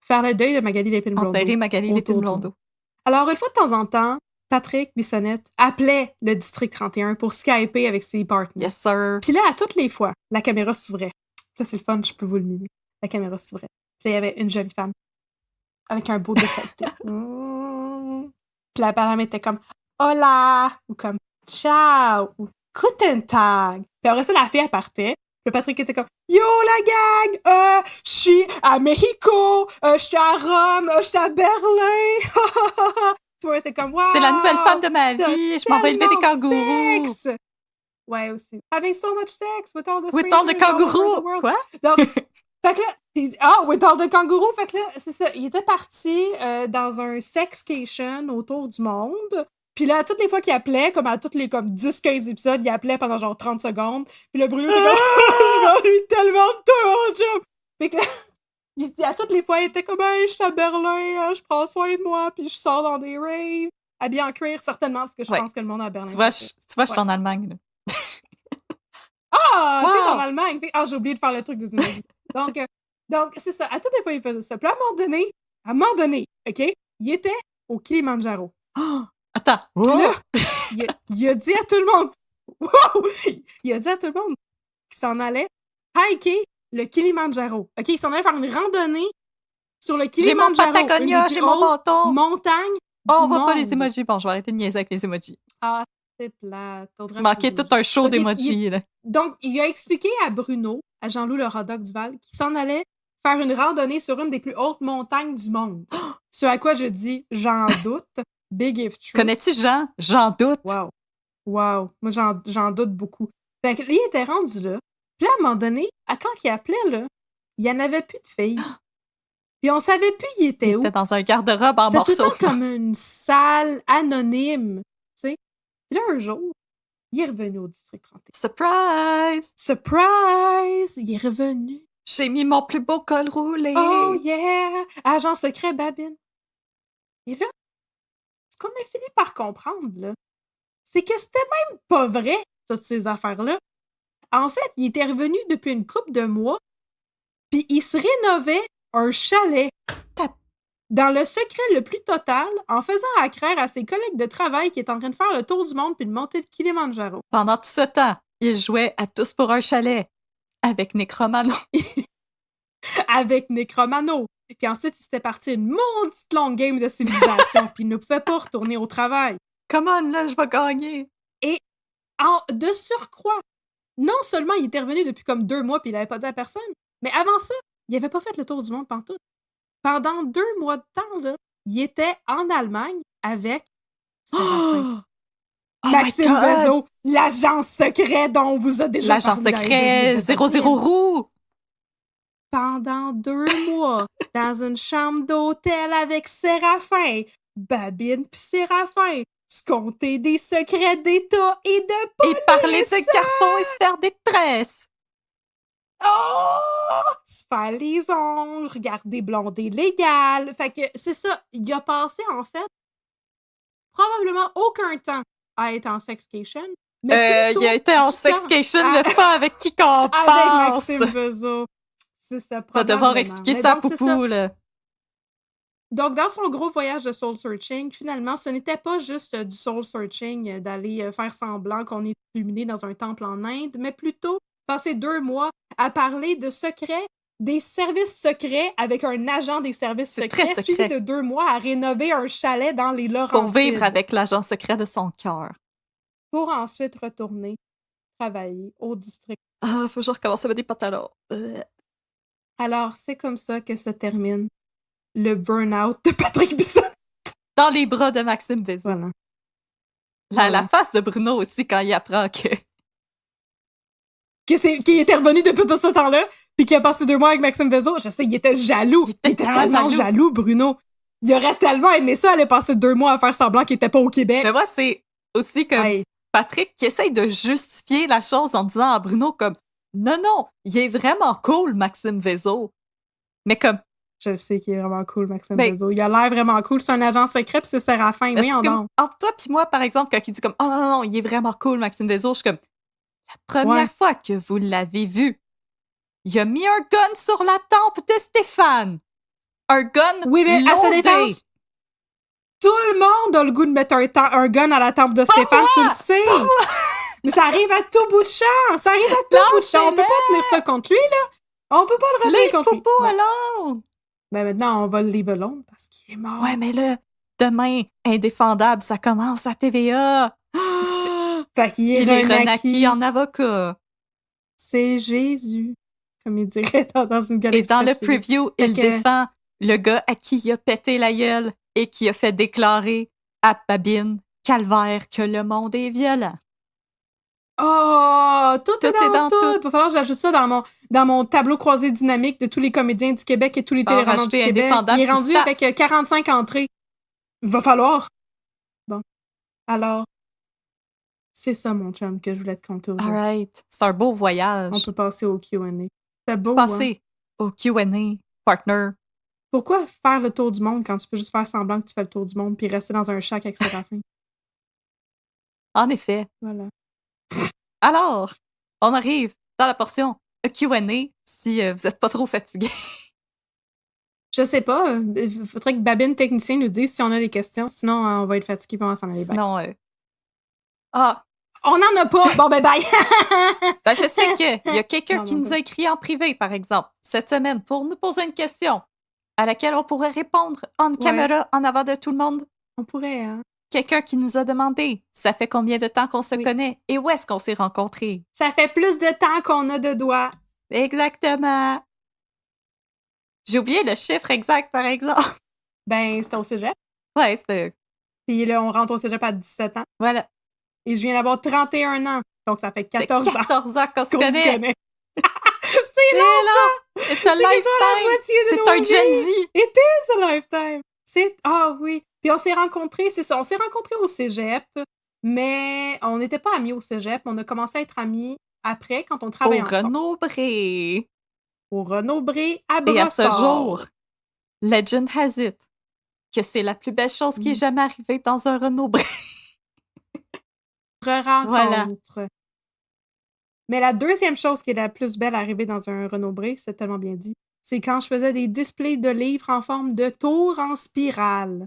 Faire le deuil de Magali Lépine-Blondeau. Enterrer Magali Lépine-Blondeau. Alors, une fois de temps en temps, Patrick Bissonnette appelait le District 31 pour skyper avec ses partenaires. Yes, sir. Puis là, à toutes les fois, la caméra s'ouvrait. Là, c'est le fun, je peux vous le mimer. La caméra s'ouvrait. Puis là, il y avait une jolie femme avec un beau décolleté. Puis la madame était comme « Hola! » ou comme « Ciao! » ou « Guten Tag! » Puis après ça, la fille, elle partait. Le Patrick était comme « Yo, la gang! Je suis à Mexico! Je suis à Rome! Je suis à Berlin! » Toi, t'es comme « Wow! C'est la nouvelle femme de ma vie! Je m'en vais élever des kangourous! » Ouais, aussi. « Having so much sex with all the kangourous! » Quoi? Donc, fait que là, with all the kangourous! Fait que là, c'est ça. Il était parti dans un sexcation autour du monde. Puis là, toutes les fois qu'il appelait, comme à toutes les 10-15 épisodes, il appelait pendant genre 30 secondes. Puis le Bruno était comme « lui tellement de toi, mon chum! » Fait que là, à toutes les fois, il était comme « Hey, je suis à Berlin, je prends soin de moi, puis je sors dans des raves. » Habillé en cuir, certainement, parce que je pense que le monde à Berlin... Tu vois, je suis en Allemagne, là. Ah! Wow. T'es en Allemagne! J'ai oublié de faire le truc des énergies. Donc, c'est ça. À toutes les fois, il faisait ça. Puis à un moment donné, OK? Il était au Kilimandjaro. Oh! Attends! Puis là, il a dit à tout le monde... Wow! Il a dit à tout le monde qu'il s'en allait hiker le Kilimandjaro. OK? Il s'en allait faire une randonnée sur le Kilimandjaro. J'ai mon Patagonia, j'ai mon bâton! Montagne on voit pas les emojis. Bon, je vais arrêter de niaiser avec les emojis. Ah, c'est plate. Il manquait tout un show d'emojis, là. Donc, il a expliqué à Bruno, à Jean-Loup le hot dog Duval, qu'il s'en allait faire une randonnée sur une des plus hautes montagnes du monde. Ce à quoi je dis, j'en doute. Big if true. Connais-tu Jean? J'en doute. Wow. Moi, j'en doute beaucoup. Fait que, lui, il était rendu là. Puis là, à un moment donné, quand il appelait, là, il n'y en avait plus de filles. Puis on savait plus il était où. Il était dans un garde-robe en morceaux. C'était tout le temps comme une salle anonyme, tu sais. Puis là, un jour, il est revenu au District 31. Surprise! Il est revenu. J'ai mis mon plus beau col roulé. Oh yeah! Agent secret Babine. Et là, ce qu'on a fini par comprendre, là, c'est que c'était même pas vrai, toutes ces affaires-là. En fait, il était revenu depuis une couple de mois, puis il se rénovait un chalet. Dans le secret le plus total, en faisant accraire à ses collègues de travail qui étaient en train de faire le tour du monde puis de monter le Kilimandjaro. Pendant tout ce temps, il jouait à Tous pour un chalet avec Necromano. Avec Necromano. Puis ensuite, il s'était parti une maudite longue game de civilisation puis il ne pouvait pas retourner au travail. Come on, là, je vais gagner. Et de surcroît, non seulement il était revenu depuis comme 2 mois puis il n'avait pas dit à personne, mais avant ça, il n'avait pas fait le tour du monde pantoute. Pendant 2 mois de temps, là, il était en Allemagne avec Maxime Bezo, l'agent secret dont on vous a déjà parlé. L'agent secret 00 roux. Pendant 2 mois, dans une chambre d'hôtel avec Séraphin, Babine pis Séraphin, se compter des secrets d'État et de police. Et parler de garçons et se faire des tresses. Oh! Se faire les ongles, regarder blondé légal. Fait que c'est ça, il a passé en fait probablement aucun temps à être en sexcation. Mais il a été en sexcation, mais pas avec qui qu'on pense. Avec Maxime Bezo. C'est ça, va devoir expliquer ça à Poupou, là. Donc, dans son gros voyage de soul-searching, finalement, ce n'était pas juste du soul-searching, d'aller faire semblant qu'on est illuminé dans un temple en Inde, mais plutôt passer 2 mois à parler de secrets, des services secrets avec un agent des services C'est très secrets, suivi secret. de 2 mois à rénover un chalet dans les Pour Laurentides. vivre avec l'agent secret de son cœur. Pour ensuite retourner travailler au district. Ah, faut que je recommence à mettre des pantalons. Alors, c'est comme ça que se termine le burn-out de Patrick Bisson. Dans les bras de Maxime Vézina. Voilà. La face de Bruno aussi quand il apprend que... Qui était revenu depuis tout ce temps-là, puis qui a passé 2 mois avec Maxime Vézo. Je sais, il était jaloux. Il était tellement jaloux, Bruno. Il aurait tellement aimé ça, aller passer 2 mois à faire semblant qu'il était pas au Québec. Mais moi, c'est aussi comme Patrick qui essaye de justifier la chose en disant à Bruno comme « Non, il est vraiment cool, Maxime Vézo. » Mais comme... Je sais qu'il est vraiment cool, Maxime Vézo. Il a l'air vraiment cool. C'est un agent secret, puis c'est Séraphin. Oui, entre toi puis moi, par exemple, quand il dit comme « Oh non, il est vraiment cool, Maxime Vézo. » Je suis comme « La première fois que vous l'avez vu, il a mis un gun sur la tempe de Stéphane. Un gun oui, mais à sa défense, tout le monde a le goût de mettre un gun à la tempe de Stéphane, tu le sais. Mais ça arrive à tout bout de champ. Ça arrive à tout bout de champ. On peut pas tenir ça contre lui, là. On peut pas le retenir contre lui. Popo alone. Ben maintenant, on va le leave alone parce qu'il est mort. Ouais, mais là, demain, Indéfendable, ça commence à TVA. Fait qu'il est renaquis en avocat. C'est Jésus, comme il dirait dans une galaxie. Et dans le preview, il défend le gars à qui il a pété la gueule et qui a fait déclarer à Babine Calvaire que le monde est violent. Oh, tout est dans tout. Il va falloir que j'ajoute ça dans mon tableau croisé dynamique de tous les comédiens du Québec et tous les téléromans du Québec. Il est rendu avec 45 entrées. Il va falloir. Bon. Alors, c'est ça, mon chum, que je voulais te conter aujourd'hui. All right. C'est un beau voyage. On peut passer au Q&A. C'est beau, passer au Q&A, partner. Pourquoi faire le tour du monde quand tu peux juste faire semblant que tu fais le tour du monde puis rester dans un shack avec Séraphin? En effet. Voilà. Alors, on arrive dans la portion Q&A si vous n'êtes pas trop fatigué. Je sais pas. Il faudrait que Babine, technicien, nous dise si on a des questions. Sinon, on va être fatigué et on va s'en aller. Sinon, on n'en a pas! Bon, ben bye! Ben, je sais qu'il y a quelqu'un qui nous a écrit en privé, par exemple, cette semaine, pour nous poser une question à laquelle on pourrait répondre en caméra, en avant de tout le monde. On pourrait, hein? Quelqu'un qui nous a demandé ça fait combien de temps qu'on se connaît et où est-ce qu'on s'est rencontrés. Ça fait plus de temps qu'on a de doigts. Exactement. J'ai oublié le chiffre exact, par exemple. Ben, c'était au cégep. Ouais, c'est... Puis là, on rentre au cégep à 17 ans. Voilà. Et je viens d'avoir 31 ans. Donc, ça fait 14 ans. 14 ans qu'on se connaît. C'est long, ça! It's a lifetime! C'est un Gen Z! It is a lifetime! Ah oui! Puis on s'est rencontrés, c'est ça, on s'est rencontrés au cégep, mais on n'était pas amis au cégep. On a commencé à être amis après, quand on travaillait ensemble. Renaud-Bré! Au Renaud-Bré, à Brossard. Et à ce jour, legend has it que c'est la plus belle chose qui est jamais arrivée dans un Renaud-Bré. Re-rencontre. Voilà. Mais la deuxième chose qui est la plus belle arrivée dans un Renaud-Bré, c'est tellement bien dit, c'est quand je faisais des displays de livres en forme de tour en spirale.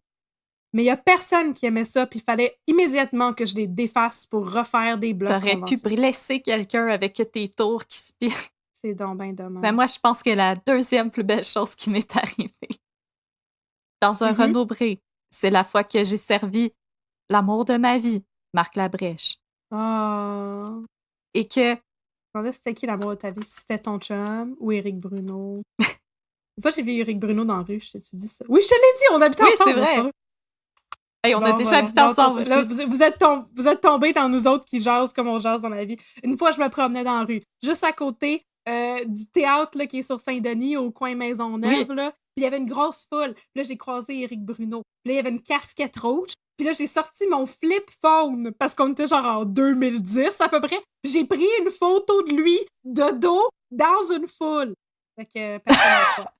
Mais il y a personne qui aimait ça, puis il fallait immédiatement que je les défasse pour refaire des blocs. T'aurais pu blesser quelqu'un avec tes tours qui spirent. C'est donc ben dommage. Ben moi, je pense que la deuxième plus belle chose qui m'est arrivée dans un Renaud-Bré, c'est la fois que j'ai servi l'amour de ma vie, Marc Labrèche. Oh. Et que... Je me demandais c'était qui l'amour de ta vie, si c'était ton chum ou Éric Bruno. Une fois, j'ai vu Éric Bruno dans la rue, je t'ai dit ça. Oui, je te l'ai dit, on habite ensemble. Oui, c'est vrai. Hey, on a déjà habité ensemble aussi. Là, vous êtes tombés dans nous autres qui jasent comme on jase dans la vie. Une fois, je me promenais dans la rue, juste à côté du théâtre là, qui est sur Saint-Denis, au coin Maisonneuve, là. Puis il y avait une grosse foule. Puis là, j'ai croisé Éric Bruno. Puis là, il y avait une casquette rouge. Puis là, j'ai sorti mon flip phone, parce qu'on était genre en 2010 à peu près. J'ai pris une photo de lui, de dos, dans une foule. Fait que personne n'a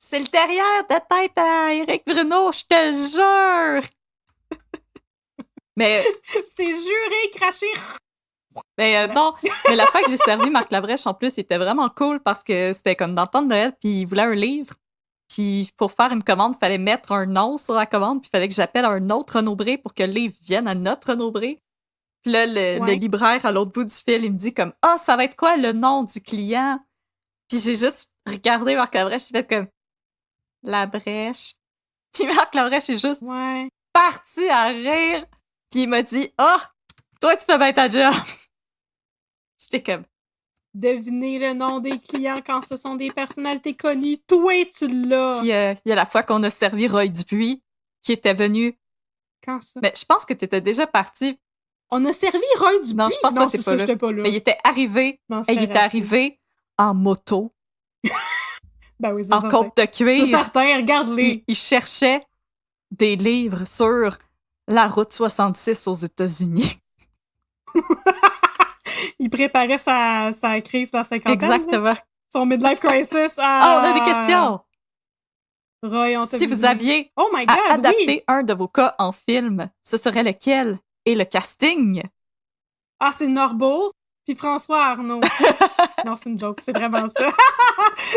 C'est le derrière de tête à Éric Bruno, je te jure! Mais... C'est juré, craché! Mais non, mais la fois que j'ai servi Marc Labrèche, en plus, c'était vraiment cool parce que c'était comme dans le temps de Noël, puis il voulait un livre. Puis pour faire une commande, il fallait mettre un nom sur la commande, puis il fallait que j'appelle un autre Renaud-Bré pour que le livre vienne à notre Renaud-Bré. Puis là, le libraire à l'autre bout du fil, il me dit comme « Ah, ça va être quoi le nom du client? » Puis j'ai juste regardé Marc Labrèche, j'ai fait comme « La Brèche. » Puis Marc Labrèche est juste parti à rire. Puis il m'a dit « Ah, toi, tu fais bien ta job. » J'étais comme Deviner le nom des clients quand ce sont des personnalités connues. Toi, tu l'as! Puis il y a la fois qu'on a servi Roy Dupuis, qui était venu. Quand ça? Mais je pense que t'étais déjà parti. On a servi Roy Dupuis? Non, je pense que t'étais pas là. Mais il était arrivé. Il était arrivé en moto. Ben oui, c'est en côte de cuir. C'est certain, regarde-les. Il cherchait des livres sur la route 66 aux États-Unis. Il préparait sa crise de la cinquantaine. Exactement. Là. Son midlife crisis. On a des questions! Roy, on t'a Si vous aviez à adapter un de vos cas en film, ce serait lequel? Et le casting? Ah, c'est Norbeau puis François Arnaud. Non, c'est une joke, c'est vraiment ça.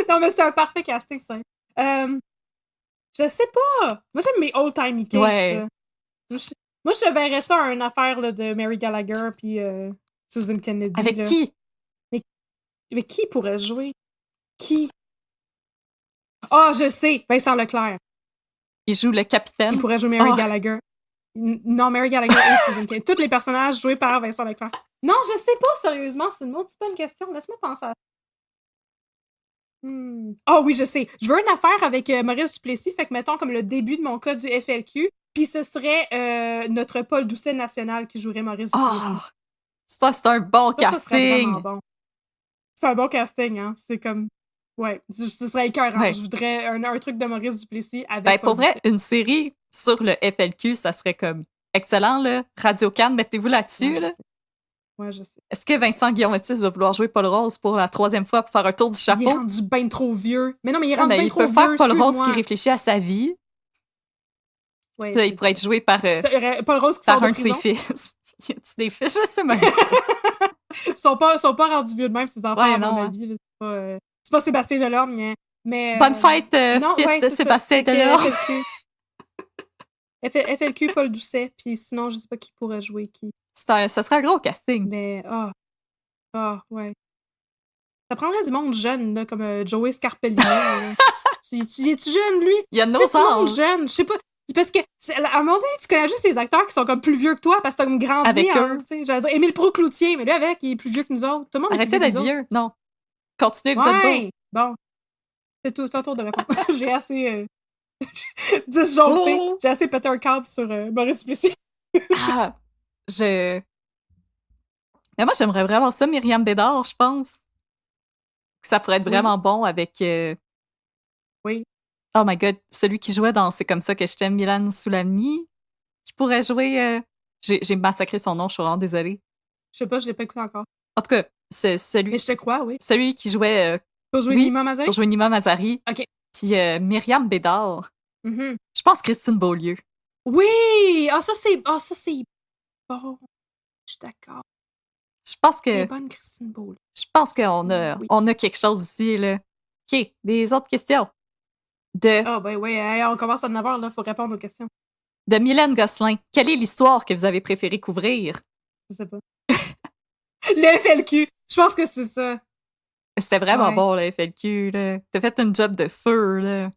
Non, mais c'est un parfait casting, ça. Je sais pas. Moi, j'aime mes old-timey cases. Ouais. Moi, je verrais ça à une affaire là, de Mary Gallagher puis Susan Kennedy. Avec qui? Mais qui pourrait jouer? Qui? Ah, je sais! Vincent Leclerc. Il joue le capitaine. Il pourrait jouer Mary Gallagher. Non, Mary Gallagher et Susan Kennedy. Tous les personnages joués par Vincent Leclerc. Non, je sais pas, sérieusement. C'est une bonne question. Laisse-moi penser à Ah oui, je sais. Je veux une affaire avec Maurice Duplessis. Fait que mettons comme le début de mon cas du FLQ. Puis ce serait notre Paul Doucet national qui jouerait Maurice Duplessis. Ça, c'est un bon casting. Ça serait vraiment bon. C'est un bon casting, hein. C'est comme... Ouais, ce serait écœurant. Ouais. Je voudrais un truc de Maurice Duplessis avec... Pour vrai, une série sur le FLQ, ça serait comme excellent, là. Radio-Can, mettez-vous là-dessus, là. Ouais, je sais. Est-ce que Vincent Guillaume-Matisse va vouloir jouer Paul Rose pour la 3e fois pour faire un tour du chapeau? Il est rendu bien trop vieux. Mais non, mais il est rendu bien trop vieux. Il peut faire Paul Rose qui réfléchit à sa vie. Ouais, là, il pourrait être joué par, Paul Rose qui par sort un de prison. de ses fils. Y a-tu des fils? Je sais même. Ils sont pas rendus vieux de même, ces enfants, à mon avis. Là. C'est pas Sébastien Delorme, mais... Bonne fête, fils de Sébastien Delorme. FLQ, Paul Doucet, puis sinon, je sais pas qui pourrait jouer qui. Ça serait un gros casting. Mais, ouais. Ça prendrait du monde jeune, là, comme Joey Scarpellino. Tu es-tu jeune, lui? Il y a nos âges. Jeune, je sais pas. Parce que, à un moment donné, tu connais juste les acteurs qui sont comme plus vieux que toi parce que t'as comme grandi. Avec eux. J'allais dire Émile Proucloutier, mais lui, il est plus vieux que nous autres. Tout le monde Arrêtez d'être vieux. Non. Continuez, vous êtes beau. Bon. C'est tout, c'est un tour de répondre. J'ai assez disjoncté. J'ai assez pété un câble sur Maurice Duplessis. Mais moi, j'aimerais vraiment ça, Myriam Bédard, je pense. Que ça pourrait être vraiment bon avec... Oui. Oh my God, celui qui jouait dans C'est comme ça que je t'aime, Milan Soulani, qui pourrait jouer... J'ai massacré son nom, je suis vraiment désolée. Je sais pas, je l'ai pas écouté encore. En tout cas, c'est celui... Mais je te crois, oui. Celui qui jouait... pour jouer Nima Mazari? Pour jouer Nima Mazari. OK. Puis Myriam Bédard. Mm-hmm. Je pense Christine Beaulieu. Oui! Ça, c'est bon. Je suis d'accord. Je pense que... C'est bonne Christine Beaulieu. Je pense qu'on a, on a quelque chose ici, là. OK, les autres questions. On commence à 9h, là. Faut répondre aux questions. De Mylène Gosselin. Quelle est l'histoire que vous avez préféré couvrir? Je sais pas. Le FLQ! Je pense que c'est ça. C'était vraiment bon, le FLQ, là. T'as fait un job de feu, là.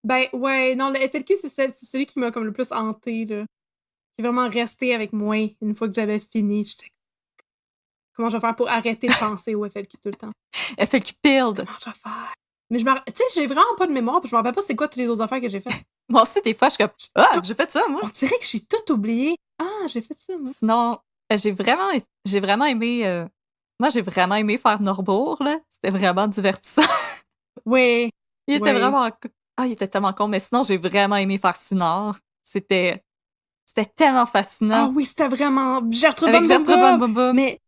Ben, ouais, non, le FLQ, c'est celui qui m'a comme le plus hanté, là. Qui est vraiment resté avec moi une fois que j'avais fini. J'étais... Comment je vais faire pour arrêter de penser au FLQ tout le temps? FLQ Build! Comment je vais faire? Mais tu sais, j'ai vraiment pas de mémoire, puis je me rappelle pas c'est quoi toutes les autres affaires que j'ai faites. Moi aussi, des fois, je suis comme, j'ai fait ça, moi! On dirait que j'ai tout oublié. J'ai fait ça, moi. Sinon, j'ai vraiment aimé... Moi, j'ai vraiment aimé faire Norbourg, là. C'était vraiment divertissant. Oui. Il était vraiment... il était tellement con, mais sinon, j'ai vraiment aimé faire Sinard. C'était tellement fascinant. Oui, c'était vraiment... Gertrude Avec Gertrude Van Bumba. Mais,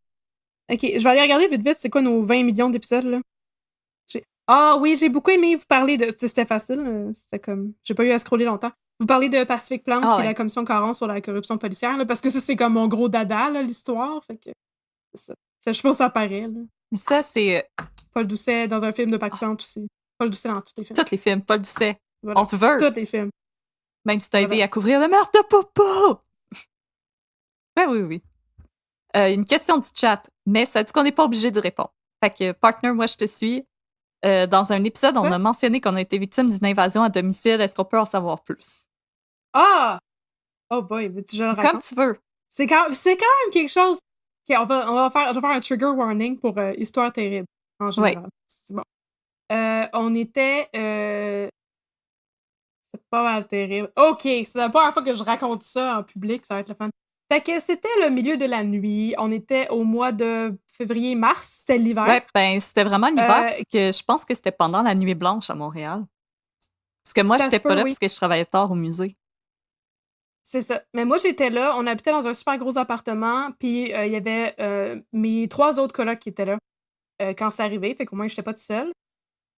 OK, je vais aller regarder vite, c'est quoi nos 20 millions d'épisodes, là? Oui, j'ai beaucoup aimé vous parler de... C'était facile, c'était comme... J'ai pas eu à scroller longtemps. Vous parlez de Pacifique Plante et la commission Caron sur la corruption policière, là, parce que ça, c'est comme mon gros dada, là, l'histoire, fait que... Ça, je pense que ça paraît, là. Mais ça, c'est... Paul Doucet dans un film de Pacifique Plante aussi. Paul Doucet dans tous les films. Tous les films, Paul Doucet. Voilà. On te veut. Tous les films. Même si t'as aidé Voilà. à couvrir le meurtre de Popo! Ben oui. Une question du chat, mais ça dit qu'on n'est pas obligé d'y répondre. Fait que, partner, moi, je te suis. Dans un épisode, on Quoi? a mentionné qu'on a été victime d'une invasion à domicile. Est-ce qu'on peut en savoir plus? Ah! Oh boy, veux-tu que je le Comme raconte? tu veux. C'est quand même quelque chose. Ok, je vais faire un trigger warning pour histoire terrible, en général. C'est bon. On était. C'est pas mal terrible. Ok, c'est la première fois que je raconte ça en public, ça va être le fun. Fait que c'était le milieu de la nuit. On était au mois de février-mars, c'était l'hiver. Ouais, ben c'était vraiment l'hiver, parce que je pense que c'était pendant la nuit blanche à Montréal. Parce que moi, j'étais pas là parce que je travaillais tard au musée. C'est ça. Mais moi, j'étais là. On habitait dans un super gros appartement. Puis, il y avait mes 3 autres colocs qui étaient là quand c'est arrivé. Fait qu'au moins, j'étais pas toute seule.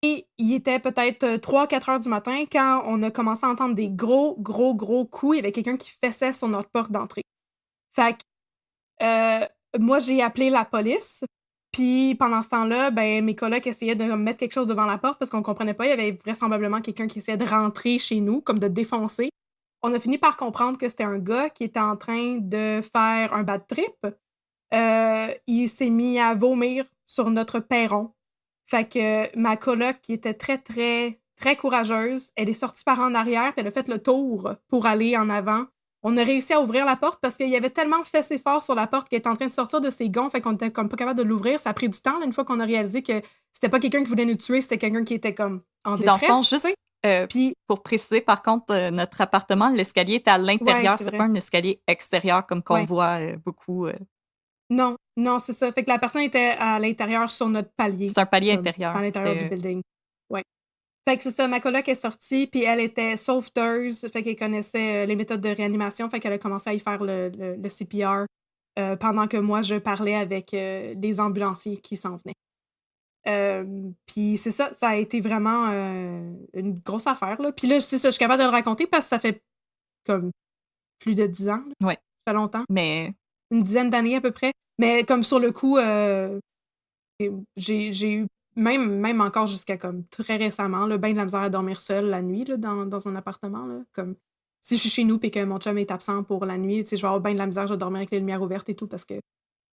Et il était peut-être 3-4 heures du matin quand on a commencé à entendre des gros coups. Il y avait quelqu'un qui fessait sur notre porte d'entrée. Fait que moi, j'ai appelé la police. Puis, pendant ce temps-là, ben, mes colocs essayaient de mettre quelque chose devant la porte parce qu'on comprenait pas. Il y avait vraisemblablement quelqu'un qui essayait de rentrer chez nous, comme de défoncer. On a fini par comprendre que c'était un gars qui était en train de faire un bad trip. Il s'est mis à vomir sur notre perron. Fait que ma coloc, qui était très, très, très courageuse, elle est sortie par en arrière, puis elle a fait le tour pour aller en avant. On a réussi à ouvrir la porte parce qu'il y avait tellement fessé fort sur la porte qu'elle était en train de sortir de ses gonds, fait qu'on était comme pas capable de l'ouvrir. Ça a pris du temps, là, une fois qu'on a réalisé que c'était pas quelqu'un qui voulait nous tuer, c'était quelqu'un qui était comme en puis détresse. Dans le fond, juste puis, pour préciser, par contre, notre appartement, l'escalier était à l'intérieur, c'était pas un escalier extérieur comme qu'on voit beaucoup. Non, c'est ça. Fait que la personne était à l'intérieur sur notre palier. C'est un palier intérieur. À l'intérieur du building. Ouais. Fait que c'est ça, ma coloc est sortie, puis elle était sauveteuse, fait qu'elle connaissait les méthodes de réanimation, fait qu'elle a commencé à y faire le CPR pendant que moi, je parlais avec les ambulanciers qui s'en venaient. Puis c'est ça, ça a été vraiment une grosse affaire, là. Puis là, c'est ça, je suis capable de le raconter parce que ça fait comme plus de 10 ans. Ouais. Ça fait longtemps. Mais... Une dizaine d'années à peu près. Mais comme sur le coup, j'ai eu, même encore jusqu'à comme très récemment, là, ben de la misère à dormir seule la nuit là, dans un appartement. Là, comme si je suis chez nous et que mon chum est absent pour la nuit, je vais avoir ben de la misère, je vais dormir avec les lumières ouvertes et tout, parce que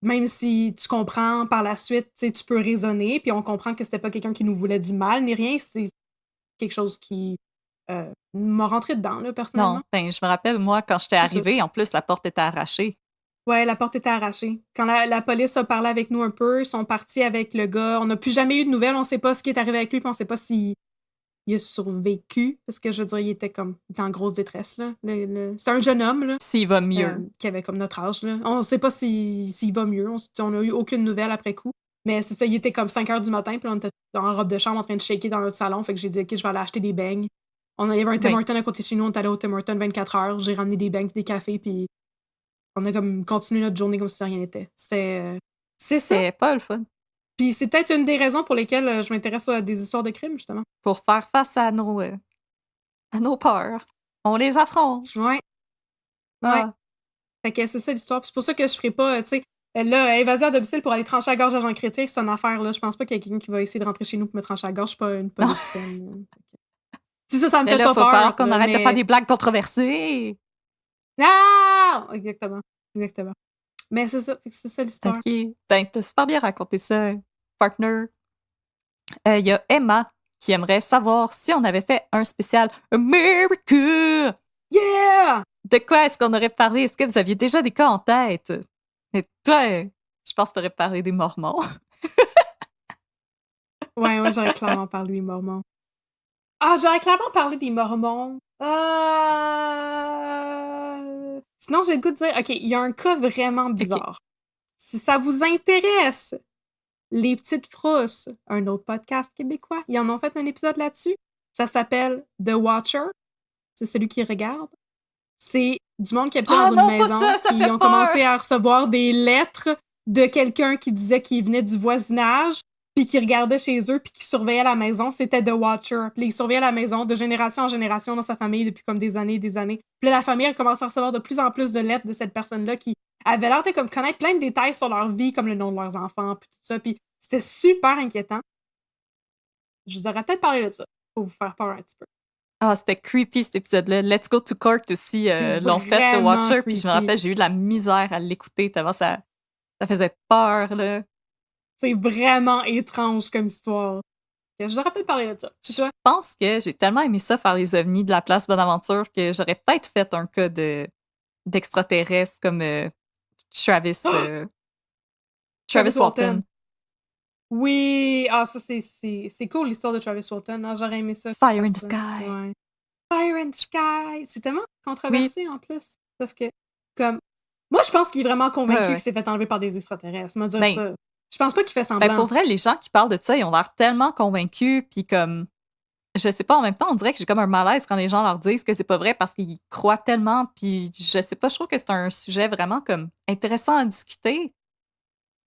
même si tu comprends par la suite, tu peux raisonner, puis on comprend que c'était pas quelqu'un qui nous voulait du mal, ni rien, c'est quelque chose qui m'a rentré dedans, là, personnellement. Non, ben, je me rappelle, moi, quand j'étais arrivée, en plus, la porte était arrachée. Ouais, la porte était arrachée. Quand la police a parlé avec nous un peu, ils sont partis avec le gars. On n'a plus jamais eu de nouvelles. On sait pas ce qui est arrivé avec lui, puis on sait pas s'il a survécu. Parce que, je veux dire, il était en grosse détresse, là. C'est un jeune homme, là. S'il va mieux. Qui avait comme notre âge, là. On sait pas s'il va mieux. On a eu aucune nouvelle après coup. Mais c'est ça, il était comme 5 heures du matin, puis on était en robe de chambre en train de shaker dans notre salon. Fait que j'ai dit, OK, je vais aller acheter des beignes. Il y avait un Tim Hortons à côté de chez nous. On est allé au Tim Hortons 24 heures. J'ai ramené des beignes, des cafés, puis on a comme continué notre journée comme si rien n'était. C'est pas le fun. Puis c'est peut-être une des raisons pour lesquelles je m'intéresse à des histoires de crimes, justement. Pour faire face à nos peurs. On les affronte. Ouais. Fait que c'est ça l'histoire. Puis c'est pour ça que je ferai pas, tu sais, là, invasion à domicile pour aller trancher la gorge à Jean Chrétien, c'est une affaire, là. Je pense pas qu'il y a quelqu'un qui va essayer de rentrer chez nous pour me trancher la gorge. Je suis pas une politicienne. C'est ça, ça me fait pas peur. Il va falloir qu'on arrête de faire des blagues controversées. Ah! Exactement. Mais c'est ça, c'est ça l'histoire. OK. Ben, t'as super bien raconté ça, partner. Il y a Emma qui aimerait savoir si on avait fait un spécial America! Yeah! De quoi est-ce qu'on aurait parlé? Est-ce que vous aviez déjà des cas en tête? Et toi, je pense que t'aurais parlé des Mormons. Ouais, j'aurais clairement parlé des Mormons. J'aurais clairement parlé des Mormons. Sinon, j'ai le goût de dire, OK, il y a un cas vraiment bizarre. Okay. Si ça vous intéresse, Les Petites Frousses, un autre podcast québécois, ils en ont fait un épisode là-dessus. Ça s'appelle The Watcher. C'est celui qui regarde. C'est du monde qui habitait dans une maison. Ils ont commencé à recevoir des lettres de quelqu'un qui disait qu'il venait du voisinage, puis qui regardait chez eux, puis qui surveillait la maison. C'était The Watcher. Puis il surveillait la maison de génération en génération dans sa famille depuis comme des années et des années. Puis là, la famille a commencé à recevoir de plus en plus de lettres de cette personne-là qui avait l'air de comme connaître plein de détails sur leur vie, comme le nom de leurs enfants, puis tout ça. Puis c'était super inquiétant. je vous aurais peut-être parlé de ça, pour vous faire peur un petit peu. Ah, c'était creepy cet épisode-là. Let's Go to Court aussi l'ont fait The vraiment Watcher, puis je me creepy. rappelle, j'ai eu de la misère à l'écouter tellement ça faisait peur, là. C'est vraiment étrange comme histoire. Je vous aurais peut-être parlé de ça. C'est Je toi? pense que j'ai tellement aimé ça faire les ovnis de la place Bonaventure que j'aurais peut-être fait un cas d'extraterrestre comme Travis Travis Walton. Walton. Oui! Ah, ça, c'est cool, l'histoire de Travis Walton. Ah, j'aurais aimé ça. Fire in the Sky. Ouais. Fire in the Sky! C'est tellement controversé, en plus. Parce que, comme... Moi, je pense qu'il est vraiment convaincu qu'il s'est fait enlever par des extraterrestres. Moi, dire ça. Je pense pas qu'il fait semblant. Pour vrai, les gens qui parlent de ça, ils ont l'air tellement convaincus, puis comme... Je sais pas, en même temps, on dirait que j'ai comme un malaise quand les gens leur disent que c'est pas vrai parce qu'ils croient tellement, puis je sais pas, je trouve que c'est un sujet vraiment comme intéressant à discuter.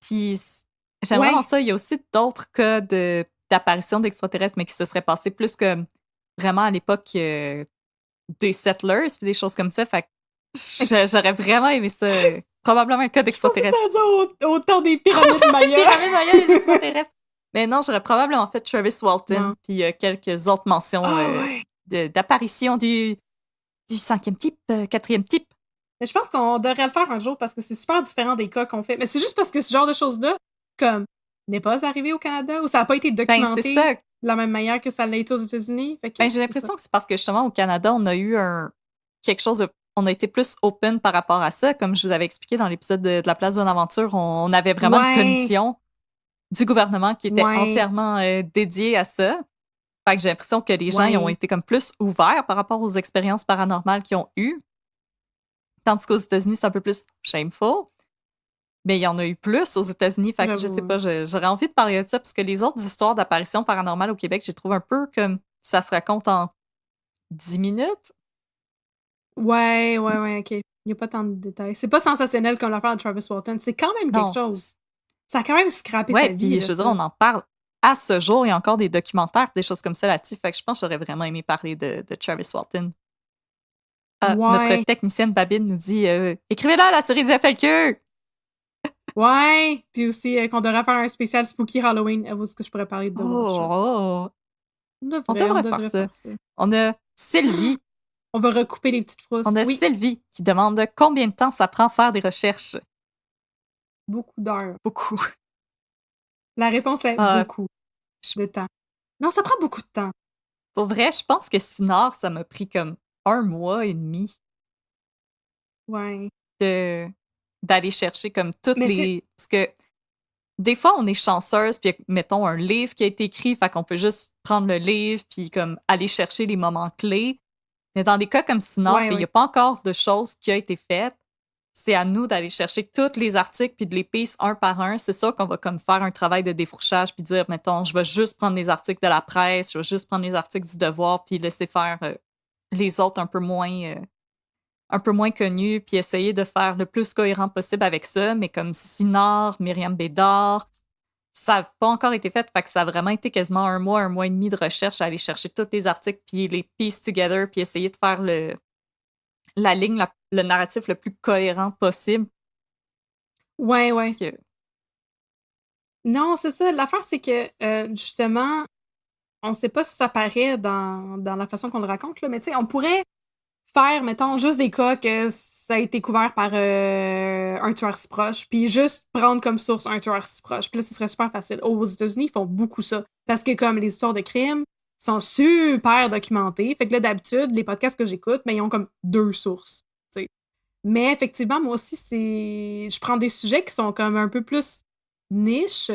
Puis j'aime vraiment ça. Il y a aussi d'autres cas d'apparition d'extraterrestres, mais qui se seraient passés plus que vraiment à l'époque des settlers, puis des choses comme ça. Fait que j'aurais vraiment aimé ça. Probablement un cas d'extraterrestre. Je pensais que au temps des pyramides Maya. Pyramides Maya, les extraterrestres. Mais non, j'aurais probablement fait Travis Walton, puis quelques autres mentions d'apparition du 5e type, 4e type. Mais je pense qu'on devrait le faire un jour parce que c'est super différent des cas qu'on fait. Mais c'est juste parce que ce genre de choses-là, comme, n'est pas arrivé au Canada ou ça n'a pas été documenté de la même manière que ça l'a été aux États-Unis. J'ai l'impression que c'est parce que justement au Canada, on a eu quelque chose de... On a été plus open par rapport à ça. Comme je vous avais expliqué dans l'épisode de la place Bonaventure, on avait vraiment une commission du gouvernement qui était entièrement dédiée à ça. Fait que j'ai l'impression que les gens ils ont été comme plus ouverts par rapport aux expériences paranormales qu'ils ont eues. Tandis qu'aux États-Unis, c'est un peu plus shameful. Mais il y en a eu plus aux États-Unis. Fait que je sais pas, j'aurais envie de parler de ça parce que les autres histoires d'apparitions paranormales au Québec, j'ai trouvé un peu comme ça se raconte en 10 minutes. Ouais, ok. Il n'y a pas tant de détails. C'est pas sensationnel comme l'affaire de Travis Walton. C'est quand même quelque chose. Ça a quand même scrappé sa vie. Puis je veux dire, on en parle à ce jour. Il y a encore des documentaires, des choses comme ça là-dessus. Fait que je pense que j'aurais vraiment aimé parler de Travis Walton. Notre technicienne Babine nous dit écrivez-la à la série du FLQ! Ouais! Puis aussi qu'on devrait faire un spécial Spooky Halloween. Est-ce que je pourrais parler de The Watcher? On devrait faire ça. On a Sylvie. On va recouper les petites phrases. On a Sylvie qui demande combien de temps ça prend faire des recherches. Beaucoup d'heures. Beaucoup. La réponse est beaucoup de temps. Non, ça prend beaucoup de temps. Pour vrai, je pense que Sinard, ça m'a pris comme 1 mois et demi. Ouais. D'aller chercher comme toutes les... Parce que des fois, on est chanceuse, puis mettons un livre qui a été écrit, fait qu'on peut juste prendre le livre puis comme aller chercher les moments clés. Mais dans des cas comme Sinard, il n'y a pas encore de choses qui ont été faites, c'est à nous d'aller chercher tous les articles puis de les piece un par un. C'est sûr qu'on va comme faire un travail de défourchage puis dire, mettons, je vais juste prendre les articles de la presse, je vais juste prendre les articles du Devoir puis laisser faire les autres un peu moins connus puis essayer de faire le plus cohérent possible avec ça. Mais comme Sinard, Myriam Bédard, ça n'a pas encore été fait. Fait que ça a vraiment été quasiment 1 mois et demi de recherche à aller chercher tous les articles puis les piece together puis essayer de faire la ligne, le narratif le plus cohérent possible. Ouais. Non, c'est ça. L'affaire, c'est que, justement, on sait pas si ça paraît dans la façon qu'on le raconte, là, mais tu sais, on pourrait faire, mettons, juste des cas que ça a été couvert par un tueur si proche, puis juste prendre comme source un tueur si proche. Puis là, ce serait super facile. Aux États-Unis, ils font beaucoup ça. Parce que comme les histoires de crimes sont super documentées, fait que là, d'habitude, les podcasts que j'écoute, mais ils ont comme 2 sources. T'sais. Mais effectivement, moi aussi, je prends des sujets qui sont comme un peu plus niche.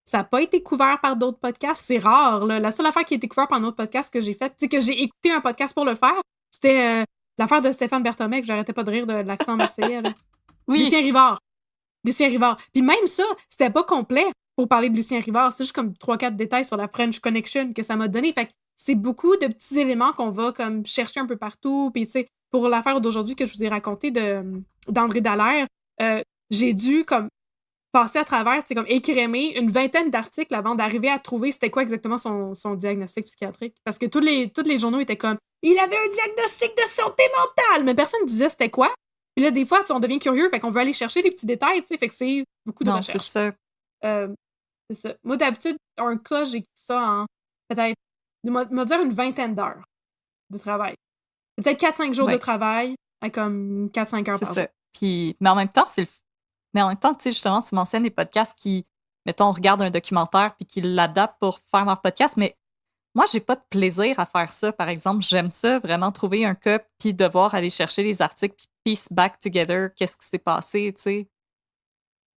Ça n'a pas été couvert par d'autres podcasts. C'est rare, là. La seule affaire qui a été couverte par un autre podcast que j'ai fait, c'est que j'ai écouté un podcast pour le faire. C'était l'affaire de Stéphane Berthomé, que j'arrêtais pas de rire de l'accent marseillais. Là. Oui. Lucien Rivard. Puis même ça, c'était pas complet pour parler de Lucien Rivard. C'est juste comme 3-4 détails sur la French Connection que ça m'a donné. Fait que c'est beaucoup de petits éléments qu'on va comme chercher un peu partout. Puis tu sais, pour l'affaire d'aujourd'hui que je vous ai racontée d'André Dallaire, j'ai dû comme passer à travers, tu sais, comme écrémer une 20aine d'articles avant d'arriver à trouver c'était quoi exactement son diagnostic psychiatrique. Parce que tous les journaux étaient comme « Il avait un diagnostic de santé mentale! » Mais personne ne disait c'était quoi. Puis là, des fois, on devient curieux, fait qu'on veut aller chercher les petits détails, tu sais, fait que c'est beaucoup de recherche. C'est ça. C'est ça. Moi, d'habitude, un cas, j'écris ça en peut-être, me dire une vingtaine d'heures de travail. Peut-être 4-5 jours de Ouais, travail à comme 4-5 heures c'est par jour. ça. Puis, mais en même temps, mais en même temps, tu sais, justement, tu mentionnes des podcasts qui, mettons, regardent un documentaire puis qui l'adaptent pour faire leur podcast, mais moi, j'ai pas de plaisir à faire ça, par exemple. J'aime ça, vraiment trouver un cas puis devoir aller chercher les articles puis piece back together, qu'est-ce qui s'est passé, tu sais.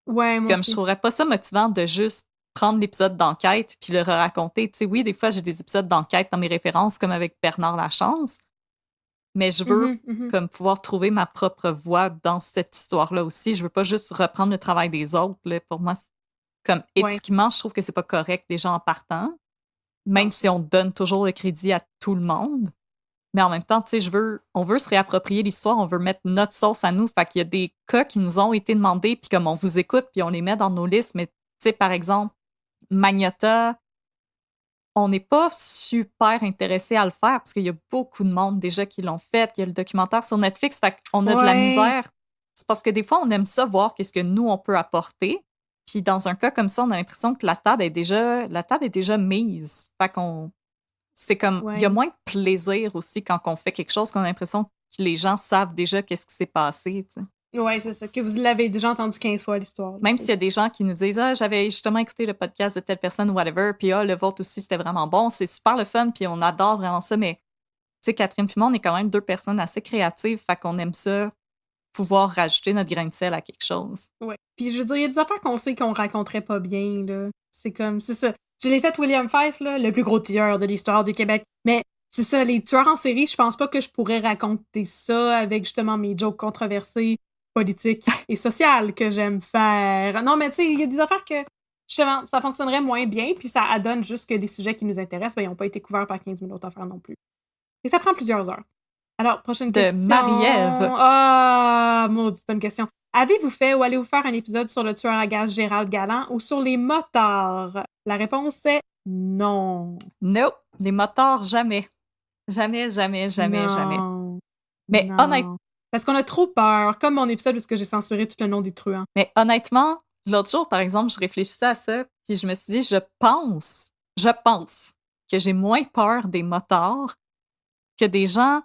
Ouais, moi Comme je aussi. trouverais pas ça motivant de juste prendre l'épisode d'enquête puis le raconter. Tu sais, oui, des fois, j'ai des épisodes d'enquête dans mes références, comme avec Bernard Lachance, mais je veux Mhm. comme pouvoir trouver ma propre voix dans cette histoire-là aussi. Je veux pas juste reprendre le travail des autres. Là. Pour moi, comme Ouais. éthiquement, je trouve que c'est pas correct déjà en partant, Non, même c'est si ça. on donne toujours le crédit à tout le monde. Mais en même temps, tu sais, on veut se réapproprier l'histoire, on veut mettre notre sauce à nous. Fait qu'il y a des cas qui nous ont été demandés, puis comme on vous écoute, puis on les met dans nos listes. Mais tu sais, par exemple, Magnota, on n'est pas super intéressé à le faire parce qu'il y a beaucoup de monde déjà qui l'ont fait. Il y a le documentaire sur Netflix, fait qu'on a de la Ouais. misère. C'est parce que des fois, on aime ça voir qu'est-ce que nous, on peut apporter. Puis dans un cas comme ça, on a l'impression que la table est déjà mise. Fait qu'on c'est comme, il y a Ouais. moins de plaisir aussi quand on fait quelque chose qu'on a l'impression que les gens savent déjà qu'est-ce qui s'est passé, tu sais. Ouais, c'est ça. Que vous l'avez déjà entendu 15 fois l'histoire. Là, Même s'il y a des gens qui nous disent, ah, j'avais justement écouté le podcast de telle personne ou whatever, puis ah, le vôtre aussi, c'était vraiment bon, c'est super le fun, puis on adore vraiment ça, mais tu sais, Catherine puis moi, on est quand même deux personnes assez créatives, fait qu'on aime ça, pouvoir rajouter notre grain de sel à quelque chose. Ouais. Puis je veux dire, il y a des affaires qu'on sait qu'on raconterait pas bien, là. C'est comme, c'est ça. Je l'ai fait William Fife, là, le plus gros tueur de l'histoire du Québec. Mais c'est ça, les tueurs en série, je pense pas que je pourrais raconter ça avec justement mes jokes controversés, politiques et sociales que j'aime faire. Non, mais tu sais, il y a des affaires que, justement, ça fonctionnerait moins bien, puis ça adonne juste que des sujets qui nous intéressent, ben, ils n'ont pas été couverts par 15 000 autres affaires non plus. Et ça prend plusieurs heures. Alors, prochaine De question. Marie-Ève. Ah, maudite bonne question. Avez-vous fait ou allez-vous faire un épisode sur le tueur à gages Gérald Galland ou sur les motards? La réponse est non. Non, les motards, jamais. Jamais, jamais, jamais, jamais. Non. Mais honnêtement, Non. Parce qu'on a trop peur, comme mon épisode parce que j'ai censuré tout le nom des truands. Mais honnêtement, l'autre jour, par exemple, je réfléchissais à ça, puis je me suis dit, je pense que j'ai moins peur des motards que des gens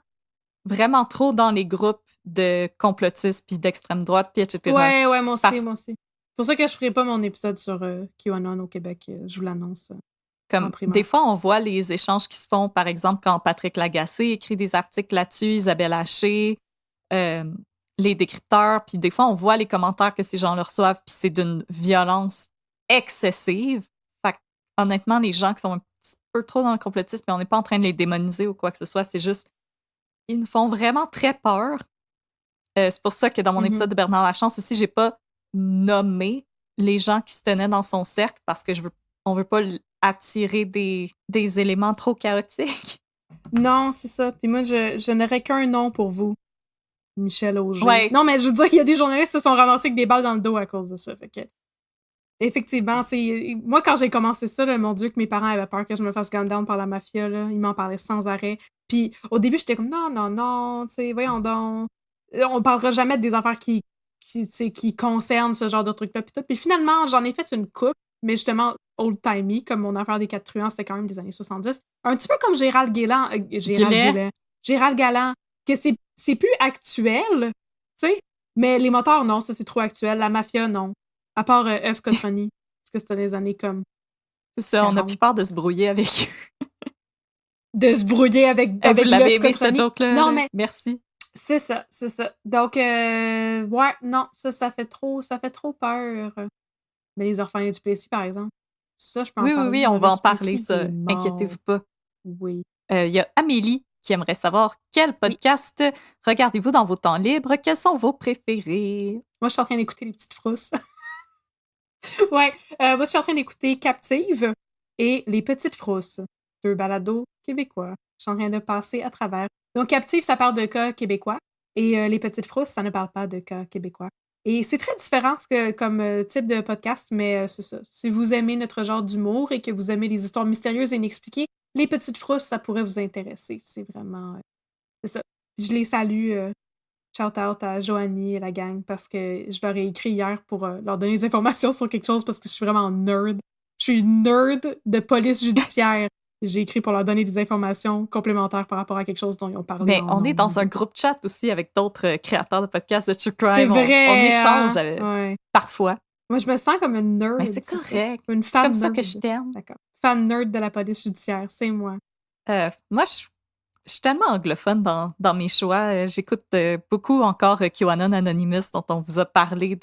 vraiment trop dans les groupes de complotistes, puis d'extrême droite, puis etc. Ouais, ouais, moi aussi, Parce moi aussi. C'est pour ça que je ferai pas mon épisode sur QAnon au Québec. Je vous l'annonce en comme des primaire. fois, on voit les échanges qui se font, par exemple, quand Patrick Lagacé écrit des articles là-dessus, Isabelle Haché, euh, les décrypteurs, puis des fois, on voit les commentaires que ces gens-là reçoivent, puis c'est d'une violence excessive. Fait que, honnêtement, les gens qui sont un petit peu trop dans le complotisme, puis on n'est pas en train de les démoniser ou quoi que ce soit, c'est juste, ils nous font vraiment très peur. C'est pour ça que dans mon Mhm. épisode de Bernard Lachance aussi, j'ai pas nommé les gens qui se tenaient dans son cercle parce que on veut pas attirer des éléments trop chaotiques. Non, c'est ça. Puis moi, je n'aurais qu'un nom pour vous. Michel Auger. Ouais. Non, mais je veux dire, il y a des journalistes qui se sont ramassés avec des balles dans le dos à cause de ça. Fait que, effectivement, moi, quand j'ai commencé ça, là, mon Dieu, que mes parents avaient peur que je me fasse gun down par la mafia, là, ils m'en parlaient sans arrêt. Puis au début, j'étais comme, non, non, non, tu sais, voyons donc. On parlera jamais des affaires qui concernent ce genre de trucs-là. Puis finalement, j'en ai fait une coupe, mais justement, old-timey, comme mon affaire des 4 truands, c'était quand même des années 70. Un petit peu comme Gérald Galland. Gérald Galland, que c'est plus actuel, tu sais. Mais les moteurs, non, ça c'est trop actuel. La mafia, non. À part Eve Cotroni, parce que c'était les années comme C'est ça, on a 40. plus peur de se brouiller avec eux. De se brouiller avec Vous l'avez l'œuf aimé, cette Cotroni. joke-là? Non, là? mais Merci. c'est ça, c'est ça. Donc, ouais, non, ça fait trop peur. Mais les orphelins du Plessis, par exemple, ça, je peux en Oui, oui, parler. oui, on va en Maurice parler, Plessis, ça. il est mort. Inquiétez-vous pas. Oui. Il y a Amélie qui aimerait savoir quel podcast regardez-vous dans vos temps libres? Quels sont vos préférés? Moi, je suis en train d'écouter les petites frousses. Ouais, moi, je suis en train d'écouter Captive et Les Petites Frousses, deux balados québécois. Je suis en train de passer à travers. Donc, Captive, ça parle de cas québécois et Les Petites Frousses, ça ne parle pas de cas québécois. Et c'est très différent comme type de podcast, mais c'est ça. Si vous aimez notre genre d'humour et que vous aimez les histoires mystérieuses et inexpliquées, Les Petites Frousses, ça pourrait vous intéresser. C'est vraiment... c'est ça. Je les salue. Shout out à Joanie et la gang parce que je leur ai écrit hier pour leur donner des informations sur quelque chose parce que je suis vraiment nerd. Je suis une nerd de police judiciaire. J'ai écrit pour leur donner des informations complémentaires par rapport à quelque chose dont ils ont parlé. Mais on est dans un groupe chat aussi avec d'autres créateurs de podcasts de True Crime. C'est vrai, on échange ouais. parfois. Moi, je me sens comme une nerd. Mais c'est correct. Une fan comme ça nerd. que je t'aime. D'accord. Fan nerd de la police judiciaire, c'est moi. Moi, je suis tellement anglophone dans mes choix. J'écoute beaucoup encore QAnon Anonymous, dont on vous a parlé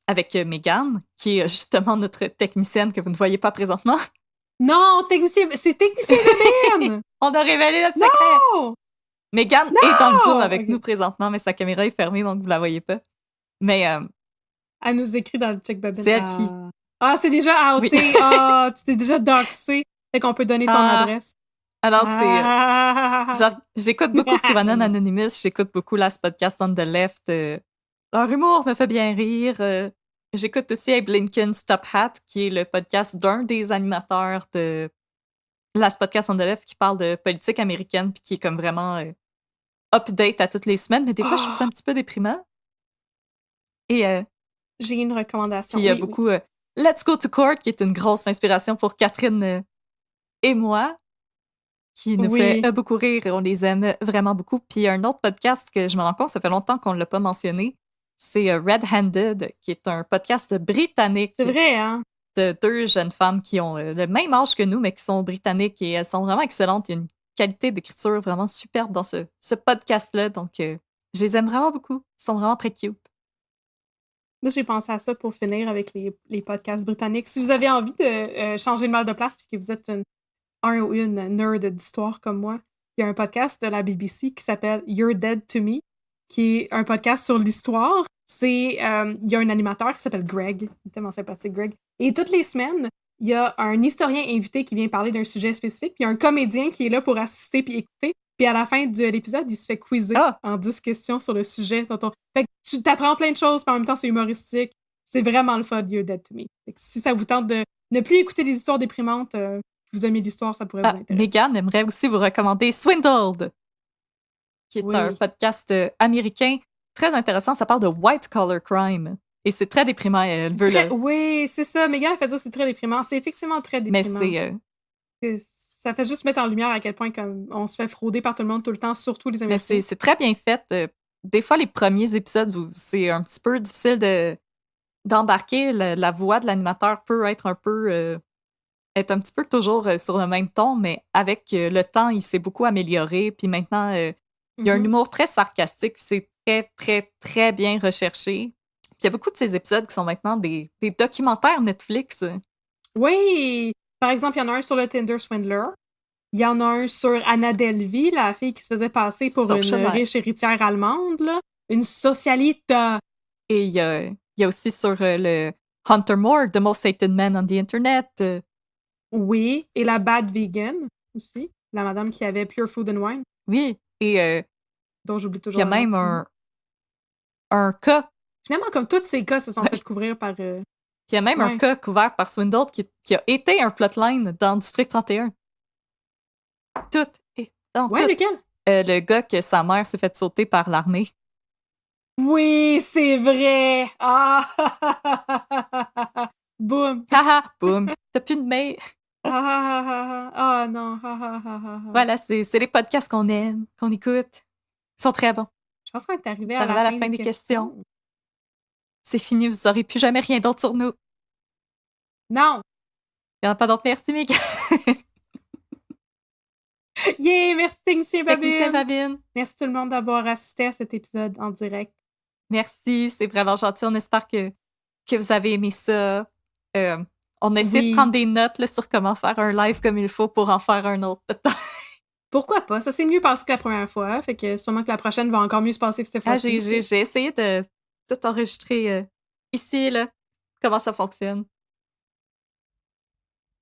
avec Megan, qui est justement notre technicienne que vous ne voyez pas présentement. Non, c'est technicien Babine! On a révélé notre secret! Non! Megan est dans le Zoom avec nous présentement, mais sa caméra est fermée, donc vous la voyez pas. Mais... elle nous écrit dans le check Babine. C'est elle qui... Ah, c'est déjà outé! Oui. Ah, tu t'es déjà doxé. Fait qu'on peut donner ton adresse. Alors, c'est... genre, j'écoute beaucoup QAnon Anonymous, j'écoute beaucoup Last Podcast on the Left. Leur humour me fait bien rire. J'écoute aussi Abe Lincoln's Top Hat, qui est le podcast d'un des animateurs de Last Podcast on the Left qui parle de politique américaine puis qui est comme vraiment update à toutes les semaines. Mais des fois, je trouve ça un petit peu déprimant. Et j'ai une recommandation. Puis il y a beaucoup Let's Go to Court, qui est une grosse inspiration pour Catherine et moi, qui nous fait beaucoup rire et on les aime vraiment beaucoup. Puis un autre podcast que je me rends compte, ça fait longtemps qu'on ne l'a pas mentionné, c'est Red Handed, qui est un podcast britannique. C'est vrai, hein? De 2 jeunes femmes qui ont le même âge que nous, mais qui sont britanniques et elles sont vraiment excellentes. Il y a une qualité d'écriture vraiment superbe dans ce podcast-là. Donc, je les aime vraiment beaucoup. Ils sont vraiment très cute. Moi, j'ai pensé à ça pour finir avec les podcasts britanniques. Si vous avez envie de changer de mal de place puisque vous êtes un ou une nerd d'histoire comme moi, il y a un podcast de la BBC qui s'appelle You're Dead to Me, qui est un podcast sur l'histoire. Il y a un animateur qui s'appelle Greg. Il est tellement sympathique, Greg. Et toutes les semaines, il y a un historien invité qui vient parler d'un sujet spécifique, puis il y a un comédien qui est là pour assister puis écouter. Puis à la fin de l'épisode, il se fait quizer en 10 questions sur le sujet. Fait que tu t'apprends plein de choses, puis en même temps, c'est humoristique. C'est vraiment le fun, You're Dead to Me. Fait que si ça vous tente de ne plus écouter des histoires déprimantes, vous aimez l'histoire, ça pourrait vous intéresser. Megan aimerait aussi vous recommander Swindled, qui est un podcast américain très intéressant. Ça parle de white collar crime. Et c'est très déprimant. Elle veut Oui, c'est ça. Megan a fait dire c'est très déprimant. C'est effectivement très déprimant. Mais ça fait juste mettre en lumière à quel point on se fait frauder par tout le monde tout le temps, surtout les Américains. Mais c'est très bien fait. Des fois, les premiers épisodes, c'est un petit peu difficile d'embarquer. La voix de l'animateur peut être un petit peu toujours sur le même ton, mais avec le temps, il s'est beaucoup amélioré. Puis maintenant, il y a un humour très sarcastique. C'est très, très, très bien recherché. Puis il y a beaucoup de ces épisodes qui sont maintenant des documentaires Netflix. Oui! Par exemple, il y en a un sur le Tinder Swindler. Il y en a un sur Anna Delvey, la fille qui se faisait passer pour une riche héritière allemande, là. Une socialite. Et il y a aussi sur le Hunter Moore, The Most Hated Man on the Internet. Oui, et la Bad Vegan aussi. La madame qui avait Pure Food and Wine. Oui, et dont j'oublie toujours. Il y a même un cas. Finalement, comme tous ces cas se sont fait couvrir par... Il y a même un cas couvert par Swindled qui a été un plotline dans District 31. Tout. Lequel? Le gars que sa mère s'est fait sauter par l'armée. Oui, c'est vrai! Ah! Boum! Haha! Boum! T'as plus de mail! Ah non! Voilà, c'est les podcasts qu'on aime, qu'on écoute. Ils sont très bons. Je pense qu'on est arrivé à la fin des questions. C'est fini, vous n'aurez plus jamais rien d'autre sur nous. Non! Il n'y en a pas d'autre. Merci, Mika. Yeah! Merci, Technicien Babine. Merci tout le monde d'avoir assisté à cet épisode en direct. Merci, c'est vraiment gentil. On espère que vous avez aimé ça. On a essayé de prendre des notes là, sur comment faire un live comme il faut pour en faire un autre, peut-être. Pourquoi pas? Ça s'est mieux passé que la première fois. Fait que sûrement que la prochaine va encore mieux se passer que cette fois-ci. J'ai essayé de tout enregistrer ici, là. Comment ça fonctionne.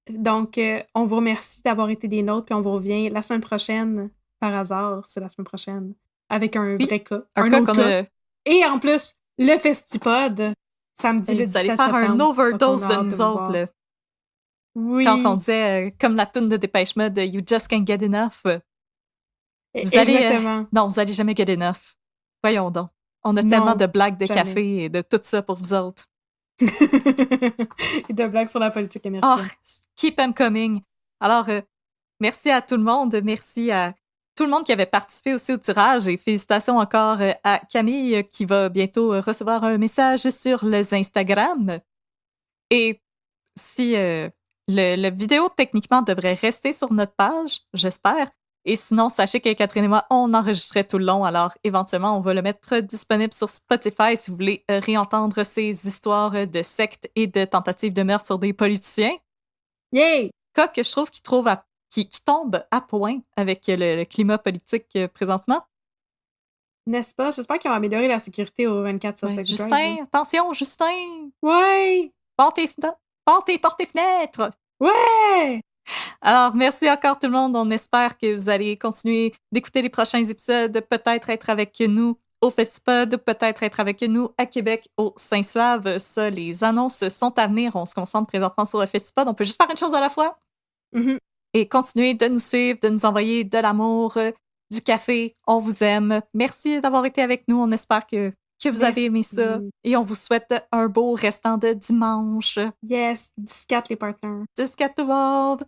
Donc, on vous remercie d'avoir été des nôtres, puis on vous revient la semaine prochaine, par hasard, c'est la semaine prochaine, avec un vrai cas. Un cas qu'on a... Et en plus, le Festipod, samedi le 17 septembre. Vous allez faire un overdose de nous autres, là. Oui. Quand on disait, comme la toune de Dépêche Mode, You Just Can't Get Enough. Exactement. Non, vous allez jamais get enough. Voyons donc. On a tellement de blagues de café et de tout ça pour vous autres. Et de blagues sur la politique américaine. Oh, keep them coming. Alors, merci à tout le monde. Merci à tout le monde qui avait participé aussi au tirage. Et félicitations encore à Camille qui va bientôt recevoir un message sur les Instagram. Et si le vidéo, techniquement, devrait rester sur notre page, j'espère. Et sinon, sachez que Catherine et moi, on enregistrait tout le long. Alors, éventuellement, on va le mettre disponible sur Spotify si vous voulez réentendre ces histoires de sectes et de tentatives de meurtre sur des politiciens. Yay! Cas que je trouve qui tombe à point avec le climat politique présentement. N'est-ce pas? J'espère qu'ils ont amélioré la sécurité au 24 sur Ouais. 7 Justin, attention, Justin! Ouais! Porte tes portes et fenêtres! Ouais! Alors, merci encore tout le monde. On espère que vous allez continuer d'écouter les prochains épisodes, peut-être être avec nous au Festipod, peut-être être avec nous à Québec au Saint-Suave. Ça, les annonces sont à venir. On se concentre présentement sur le Festipod. On peut juste faire une chose à la fois. Mm-hmm. Et continuer de nous suivre, de nous envoyer de l'amour, du café. On vous aime. Merci d'avoir été avec nous. On espère que vous avez aimé ça. Et on vous souhaite un beau restant de dimanche. Yes, 10-4 les partenaires. 10-4 tout le monde!